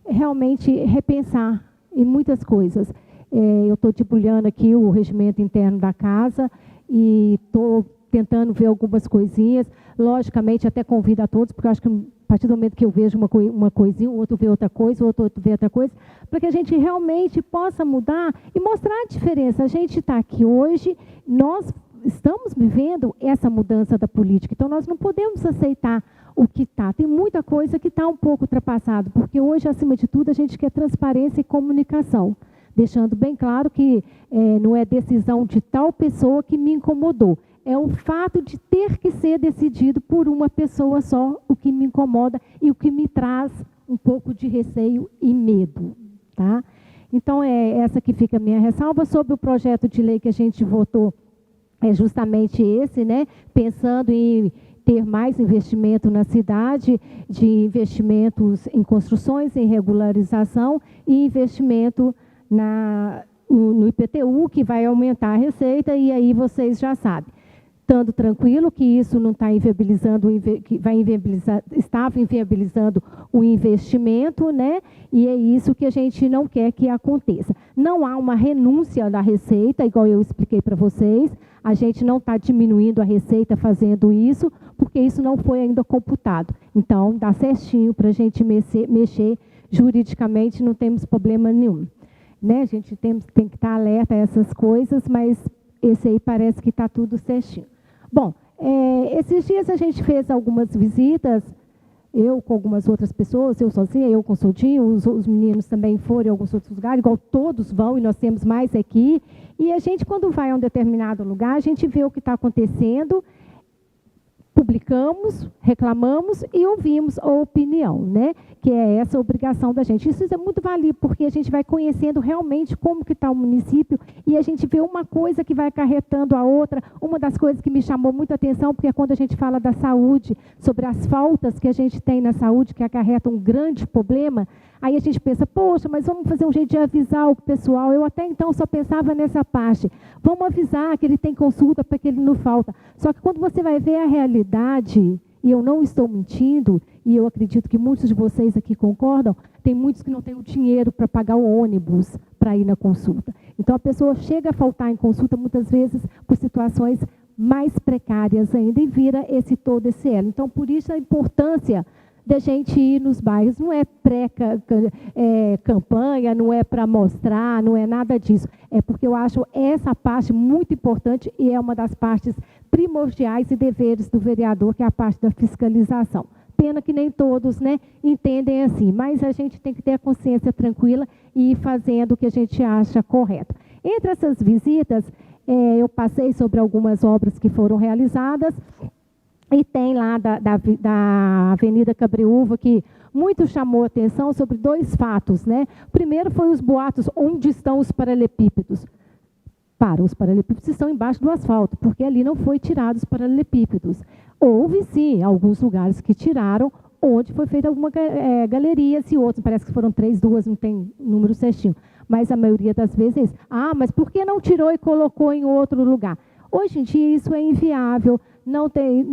realmente repensar em muitas coisas. Eu estou debulhando aqui o regimento interno da casa e estou tentando ver algumas coisinhas. Logicamente, até convido a todos, porque eu acho que a partir do momento que eu vejo uma coisinha, o outro vê outra coisa, o outro vê outra coisa, para que a gente realmente possa mudar e mostrar a diferença. A gente está aqui hoje, nós estamos vivendo essa mudança da política, então nós não podemos aceitar o que está. Tem muita coisa que está um pouco ultrapassado, porque hoje, acima de tudo, a gente quer transparência e comunicação, deixando bem claro que não é decisão de tal pessoa que me incomodou. É o fato de ter que ser decidido por uma pessoa só, o que me incomoda e o que me traz um pouco de receio e medo. Tá? Então, é essa que fica a minha ressalva sobre o projeto de lei que a gente votou, é justamente esse, né? Pensando em ter mais investimento na cidade, de investimentos em construções, em regularização e investimento no IPTU, que vai aumentar a receita, e aí vocês já sabem. Estando tranquilo que isso não está inviabilizando, que vai inviabilizar, estava inviabilizando o investimento, né? E é isso que a gente não quer que aconteça. Não há uma renúncia da receita, igual eu expliquei para vocês, a gente não está diminuindo a receita fazendo isso, porque isso não foi ainda computado. Então, dá certinho para a gente mexer juridicamente, não temos problema nenhum. Né? A gente tem que estar alerta a essas coisas, mas esse aí parece que está tudo certinho. Bom, esses dias a gente fez algumas visitas, eu com algumas outras pessoas, eu sozinha, eu com o Soldinho, os meninos também foram em alguns outros lugares, igual todos vão, e nós temos mais aqui. E a gente, quando vai a um determinado lugar, a gente vê o que está acontecendo, publicamos, reclamamos e ouvimos a opinião, né? Que é essa obrigação da gente. Isso é muito válido, porque a gente vai conhecendo realmente como que está o município e a gente vê uma coisa que vai acarretando a outra. Uma das coisas que me chamou muita atenção, porque é quando a gente fala da saúde, sobre as faltas que a gente tem na saúde, que acarretam um grande problema, aí a gente pensa, poxa, mas vamos fazer um jeito de avisar o pessoal. Eu até então só pensava nessa parte. Vamos avisar que ele tem consulta para que ele não falta. Só que quando você vai ver a realidade, e eu não estou mentindo, e eu acredito que muitos de vocês aqui concordam, tem muitos que não têm o dinheiro para pagar o ônibus para ir na consulta. Então, a pessoa chega a faltar em consulta, muitas vezes, por situações mais precárias ainda, e vira todo esse elo. Então, por isso, a importância da gente ir nos bairros. Não é pré-campanha, não é para mostrar, não é nada disso. É porque eu acho essa parte muito importante e é uma das partes primordiais e deveres do vereador, que é a parte da fiscalização. Pena que nem todos, né, entendem assim, mas a gente tem que ter a consciência tranquila e ir fazendo o que a gente acha correto. Entre essas visitas, eu passei sobre algumas obras que foram realizadas, e tem lá da Avenida Cabreúva, que muito chamou a atenção sobre dois fatos, né? Primeiro foi os boatos, onde estão os paralelepípedos? Os paralelepípedos estão embaixo do asfalto, porque ali não foi tirados os paralelepípedos. Houve, sim, alguns lugares que tiraram, onde foi feita alguma galeria, e outros, parece que foram 3, 2, não tem número certinho. Mas a maioria das vezes, mas por que não tirou e colocou em outro lugar? Hoje em dia isso é inviável. Não tem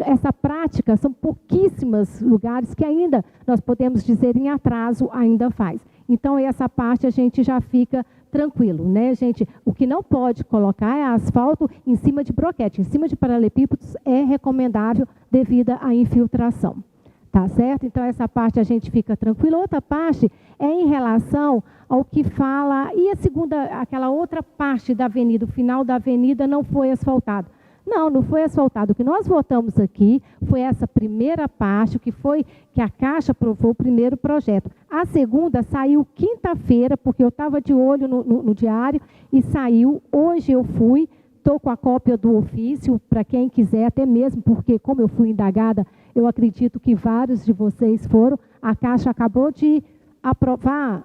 essa prática, são pouquíssimos lugares que ainda, nós podemos dizer, em atraso ainda faz. Então, essa parte a gente já fica tranquilo, né, gente? O que não pode colocar é asfalto em cima de broquete, em cima de paralelepípedos é recomendável devido à infiltração. Tá certo? Então, essa parte a gente fica tranquilo. Outra parte é em relação ao que fala, e a segunda, aquela outra parte da avenida, o final da avenida não foi asfaltado. Não foi asfaltado. O que nós votamos aqui foi essa primeira parte, que a Caixa aprovou o primeiro projeto. A segunda saiu quinta-feira, porque eu estava de olho no diário, e saiu. Hoje eu fui, estou com a cópia do ofício, para quem quiser, até mesmo porque, como eu fui indagada, eu acredito que vários de vocês foram. A Caixa acabou de aprovar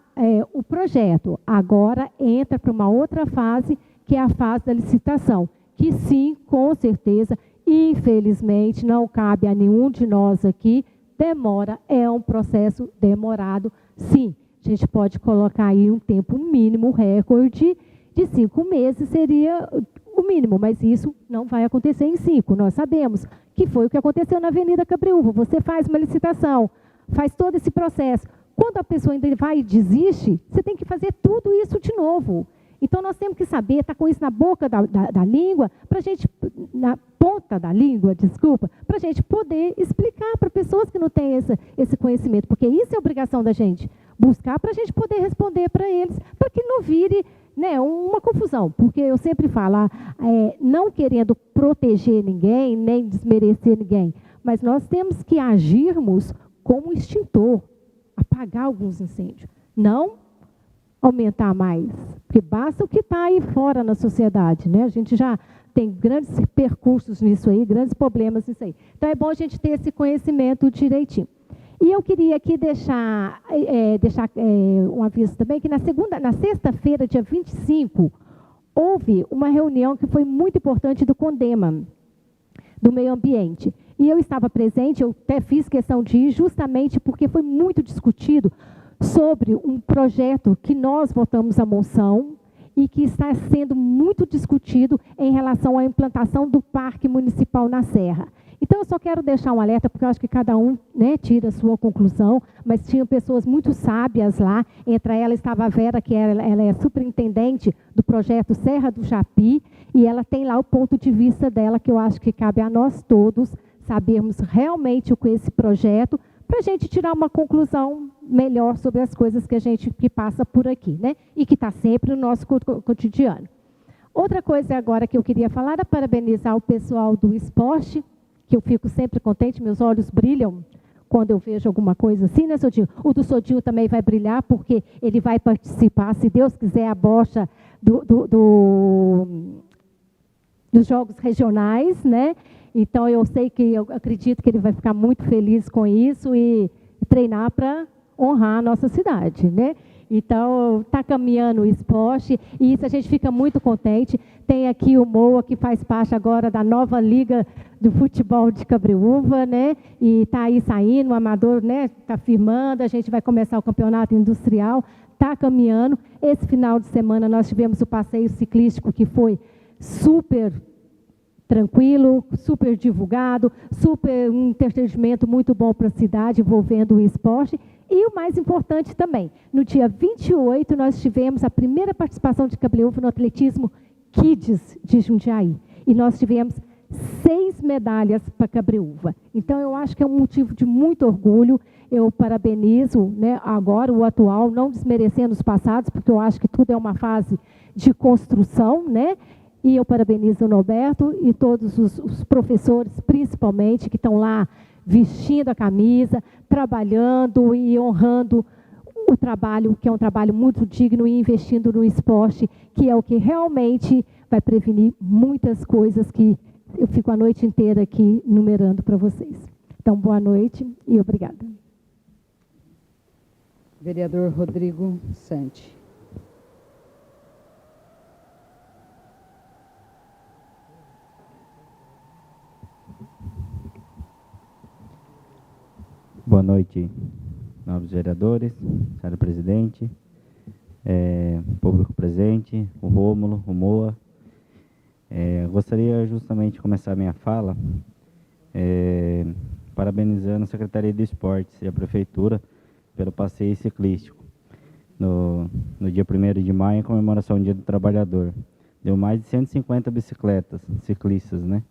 o projeto. Agora entra para uma outra fase, que é a fase da licitação. Que sim, com certeza, infelizmente, não cabe a nenhum de nós aqui, demora, é um processo demorado. Sim, a gente pode colocar aí um tempo mínimo, recorde de 5 meses seria o mínimo, mas isso não vai acontecer em 5. Nós sabemos que foi o que aconteceu na Avenida Cabreúva. Você faz uma licitação, faz todo esse processo. Quando a pessoa ainda vai e desiste, você tem que fazer tudo isso de novo. Então, nós temos que saber, estar com isso na boca da língua, para a gente, na ponta da língua, desculpa, para a gente poder explicar para pessoas que não têm esse conhecimento, porque isso é obrigação da gente, buscar para a gente poder responder para eles, para que não vire, né, uma confusão, porque eu sempre falo, não querendo proteger ninguém, nem desmerecer ninguém, mas nós temos que agirmos como extintor, apagar alguns incêndios, não aumentar mais, porque basta o que está aí fora na sociedade, né? A gente já tem grandes percursos nisso aí, grandes problemas nisso aí. Então, é bom a gente ter esse conhecimento direitinho. E eu queria aqui deixar um aviso também, que na sexta-feira, dia 25, houve uma reunião que foi muito importante do CONDEMA, do meio ambiente. E eu estava presente, eu até fiz questão de ir, justamente porque foi muito discutido sobre um projeto que nós votamos a moção e que está sendo muito discutido em relação à implantação do Parque Municipal na Serra. Então, eu só quero deixar um alerta, porque eu acho que cada um, né, tira a sua conclusão, mas tinham pessoas muito sábias lá, entre elas estava a Vera, que ela é superintendente do projeto Serra do Japi, e ela tem lá o ponto de vista dela, que eu acho que cabe a nós todos sabermos realmente o que é esse projeto, para a gente tirar uma conclusão melhor sobre as coisas que passa por aqui, né? E que está sempre no nosso cotidiano. Outra coisa agora que eu queria falar era parabenizar o pessoal do esporte, que eu fico sempre contente, meus olhos brilham quando eu vejo alguma coisa assim, né, Sodinho? O do Sodinho também vai brilhar, porque ele vai participar, se Deus quiser, a bocha dos jogos regionais, né? Então, eu acredito que ele vai ficar muito feliz com isso e treinar para honrar a nossa cidade, né? Então, está caminhando o esporte e isso a gente fica muito contente. Tem aqui o Moa, que faz parte agora da nova Liga do Futebol de Cabreúva, né? E está aí saindo, o Amador, né? Está firmando, a gente vai começar o campeonato industrial, está caminhando. Esse final de semana nós tivemos o passeio ciclístico, que foi super tranquilo, super divulgado, super um entretenimento muito bom para a cidade, envolvendo o esporte. E o mais importante também, no dia 28, nós tivemos a primeira participação de Cabreúva no atletismo Kids de Jundiaí. E nós tivemos 6 medalhas para Cabreúva. Então, eu acho que é um motivo de muito orgulho. Eu parabenizo, né, agora o atual, não desmerecendo os passados, porque eu acho que tudo é uma fase de construção, né? E eu parabenizo o Norberto e todos os professores, principalmente, que estão lá vestindo a camisa, trabalhando e honrando o trabalho, que é um trabalho muito digno, e investindo no esporte, que é o que realmente vai prevenir muitas coisas que eu fico a noite inteira aqui numerando para vocês. Então, boa noite e obrigada. Vereador Rodrigo Santi. Boa noite, novos vereadores, senhor presidente, público presente, o Rômulo, o Moa. Gostaria justamente de começar a minha fala parabenizando a Secretaria de Esportes e a Prefeitura pelo passeio ciclístico. No dia 1º de maio, em comemoração do Dia do Trabalhador. Deu mais de 150 bicicletas, ciclistas, né?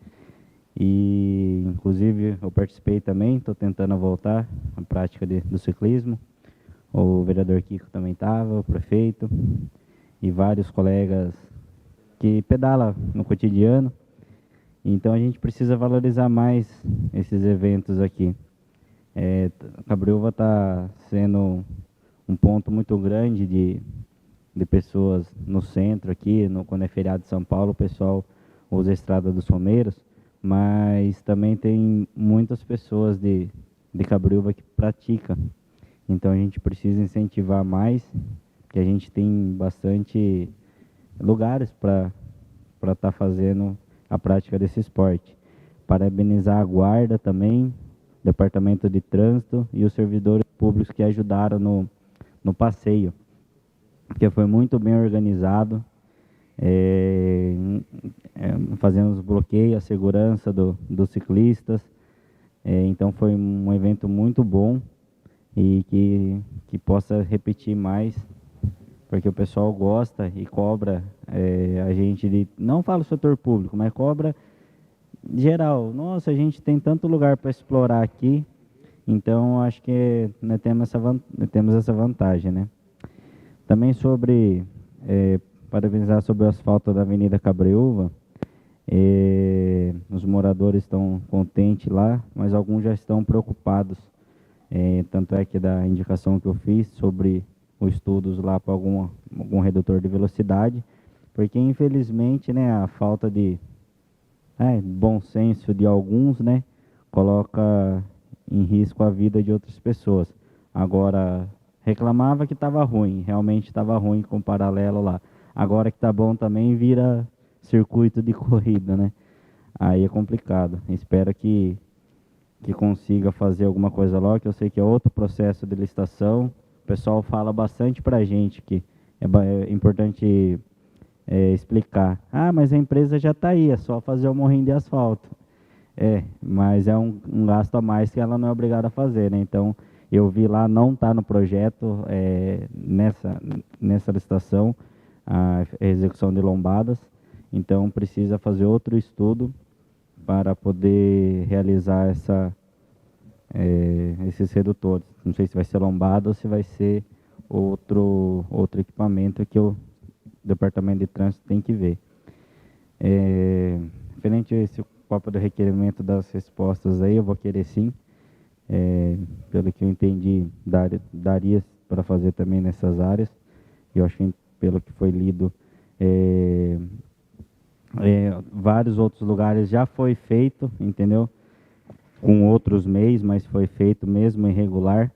E, inclusive, eu participei também, estou tentando voltar à prática do ciclismo. O vereador Kiko também estava, o prefeito e vários colegas que pedalam no cotidiano. Então, a gente precisa valorizar mais esses eventos aqui. Cabreúva está sendo um ponto muito grande de pessoas no centro aqui, quando é feriado de São Paulo, o pessoal usa a Estrada dos Romeiros, mas também tem muitas pessoas de Cabreúva que praticam. Então a gente precisa incentivar mais, porque a gente tem bastante lugares para estar fazendo a prática desse esporte. Parabenizar a guarda também, Departamento de Trânsito e os servidores públicos que ajudaram no passeio, porque foi muito bem organizado, fazendo os bloqueios, a segurança dos ciclistas. Então foi um evento muito bom e que possa repetir mais, porque o pessoal gosta e cobra a gente, não falo setor público, mas cobra geral. Nossa, a gente tem tanto lugar para explorar aqui, então acho que nós temos essa vantagem, né? Também parabenizar sobre o asfalto da Avenida Cabreúva. Os moradores estão contentes lá, mas alguns já estão preocupados. Tanto é que da indicação que eu fiz sobre os estudos lá para algum redutor de velocidade, porque infelizmente, né, a falta de bom senso de alguns, né, coloca em risco a vida de outras pessoas. Agora, reclamava que estava ruim, realmente estava ruim com o paralelo lá. Agora que está bom também vira circuito de corrida, né? Aí é complicado. Espero que consiga fazer alguma coisa logo, que eu sei que é outro processo de licitação. O pessoal fala bastante para a gente que é importante explicar. Mas a empresa já está aí, é só fazer o morrinho de asfalto. Mas é um gasto a mais que ela não é obrigada a fazer, né? Então, eu vi lá, não está no projeto, nessa licitação, a execução de lombadas. Então, precisa fazer outro estudo para poder realizar esses redutores. Não sei se vai ser lombada ou se vai ser outro equipamento que o Departamento de Trânsito tem que ver. Referente a esse papo do requerimento das respostas aí, eu vou querer sim. Pelo que eu entendi, daria para fazer também nessas áreas. Eu acho que, pelo que foi lido, Vários outros lugares já foi feito, entendeu? Com outros meios, mas foi feito mesmo irregular.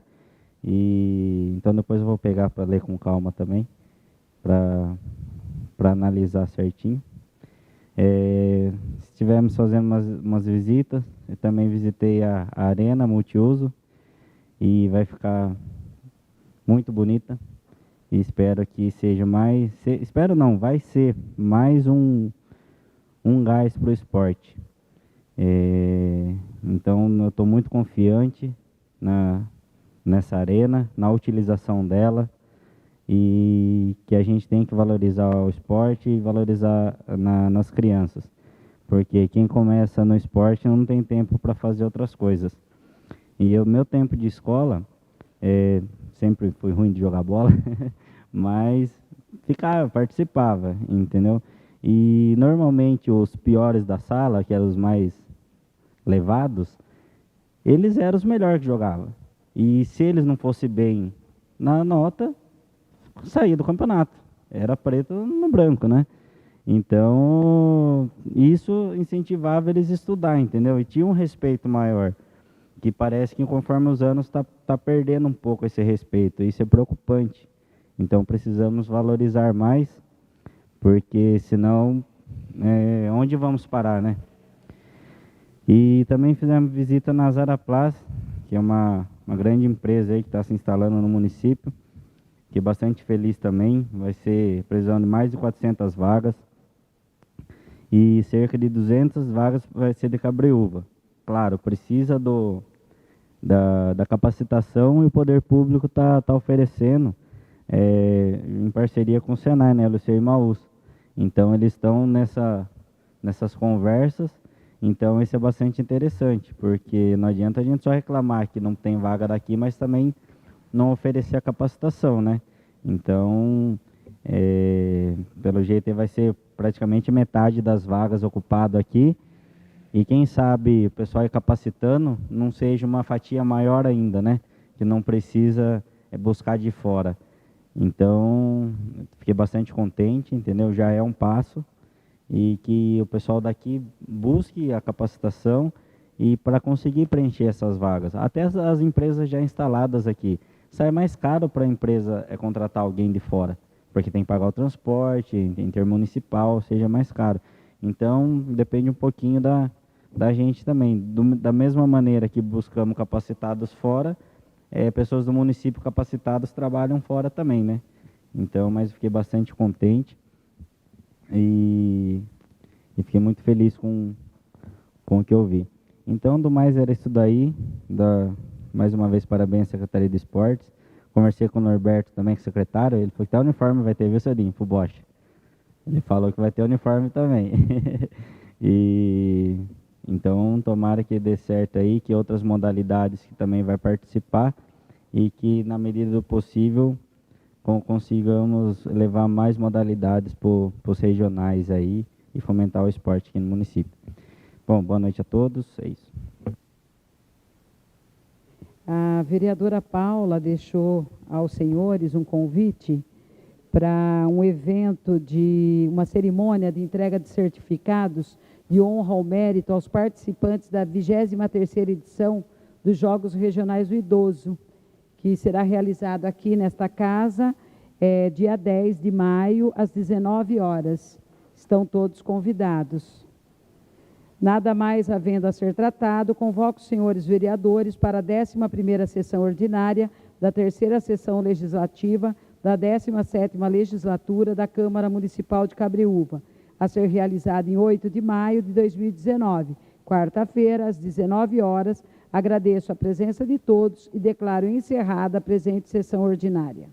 E então depois eu vou pegar para ler com calma também, para analisar certinho. Estivemos fazendo umas visitas, eu também visitei a arena multiuso e vai ficar muito bonita. E espero que seja espero não, vai ser mais um gás para o esporte. Então eu estou muito confiante nessa arena, na utilização dela, e que a gente tem que valorizar o esporte e valorizar nas crianças, porque quem começa no esporte não tem tempo para fazer outras coisas. E o meu tempo de escola, sempre fui ruim de jogar bola, mas participava, entendeu? E normalmente os piores da sala, que eram os mais levados, eles eram os melhores que jogavam. E se eles não fossem bem na nota, saía do campeonato. Era preto no branco, né? Então, isso incentivava eles a estudar, entendeu? E tinha um respeito maior, que parece que conforme os anos tá perdendo um pouco esse respeito. Isso é preocupante. Então, precisamos valorizar mais, porque senão, onde vamos parar, né? E também fizemos visita na Zaraplas, que é uma grande empresa aí que está se instalando no município. Fiquei bastante feliz também, vai ser precisando de mais de 400 vagas e cerca de 200 vagas vai ser de Cabreúva. Claro, precisa da capacitação, e o poder público tá oferecendo, em parceria com o Senai, né, Luciano e Maús. Então eles estão nessas conversas, então isso é bastante interessante, porque não adianta a gente só reclamar que não tem vaga daqui, mas também não oferecer a capacitação, né? Então, pelo jeito vai ser praticamente metade das vagas ocupadas aqui, e quem sabe o pessoal ir capacitando não seja uma fatia maior ainda, né? Que não precisa buscar de fora. Então, fiquei bastante contente, entendeu? Já é um passo, e que o pessoal daqui busque a capacitação e para conseguir preencher essas vagas. Até as empresas já instaladas aqui. Sai mais caro para a empresa contratar alguém de fora, porque tem que pagar o transporte, intermunicipal, seja mais caro. Então, depende um pouquinho da gente também. Da mesma maneira que buscamos capacitados fora, pessoas do município capacitadas trabalham fora também, né? Então, mas fiquei bastante contente e fiquei muito feliz com o que eu vi. Então, do mais era isso daí. Mais uma vez, parabéns à Secretaria de Esportes. Conversei com o Norberto também, que é secretário. Ele falou que até uniforme vai ter, viu, Cedinho, pro Bosch. Ele falou que vai ter uniforme também. E então, tomara que dê certo aí, que outras modalidades que também vai participar, e que, na medida do possível, consigamos levar mais modalidades para os regionais aí e fomentar o esporte aqui no município. Bom, boa noite a todos. É isso. A vereadora Paula deixou aos senhores um convite para um evento uma cerimônia de entrega de certificados de honra ao mérito aos participantes da 23ª edição dos Jogos Regionais do Idoso, que será realizado aqui nesta casa, dia 10 de maio, às 19 horas. Estão todos convidados. Nada mais havendo a ser tratado, convoco os senhores vereadores para a 11ª sessão ordinária da 3ª sessão legislativa da 17ª legislatura da Câmara Municipal de Cabreúva, a ser realizada em 8 de maio de 2019, quarta-feira, às 19 horas. Agradeço a presença de todos e declaro encerrada a presente sessão ordinária.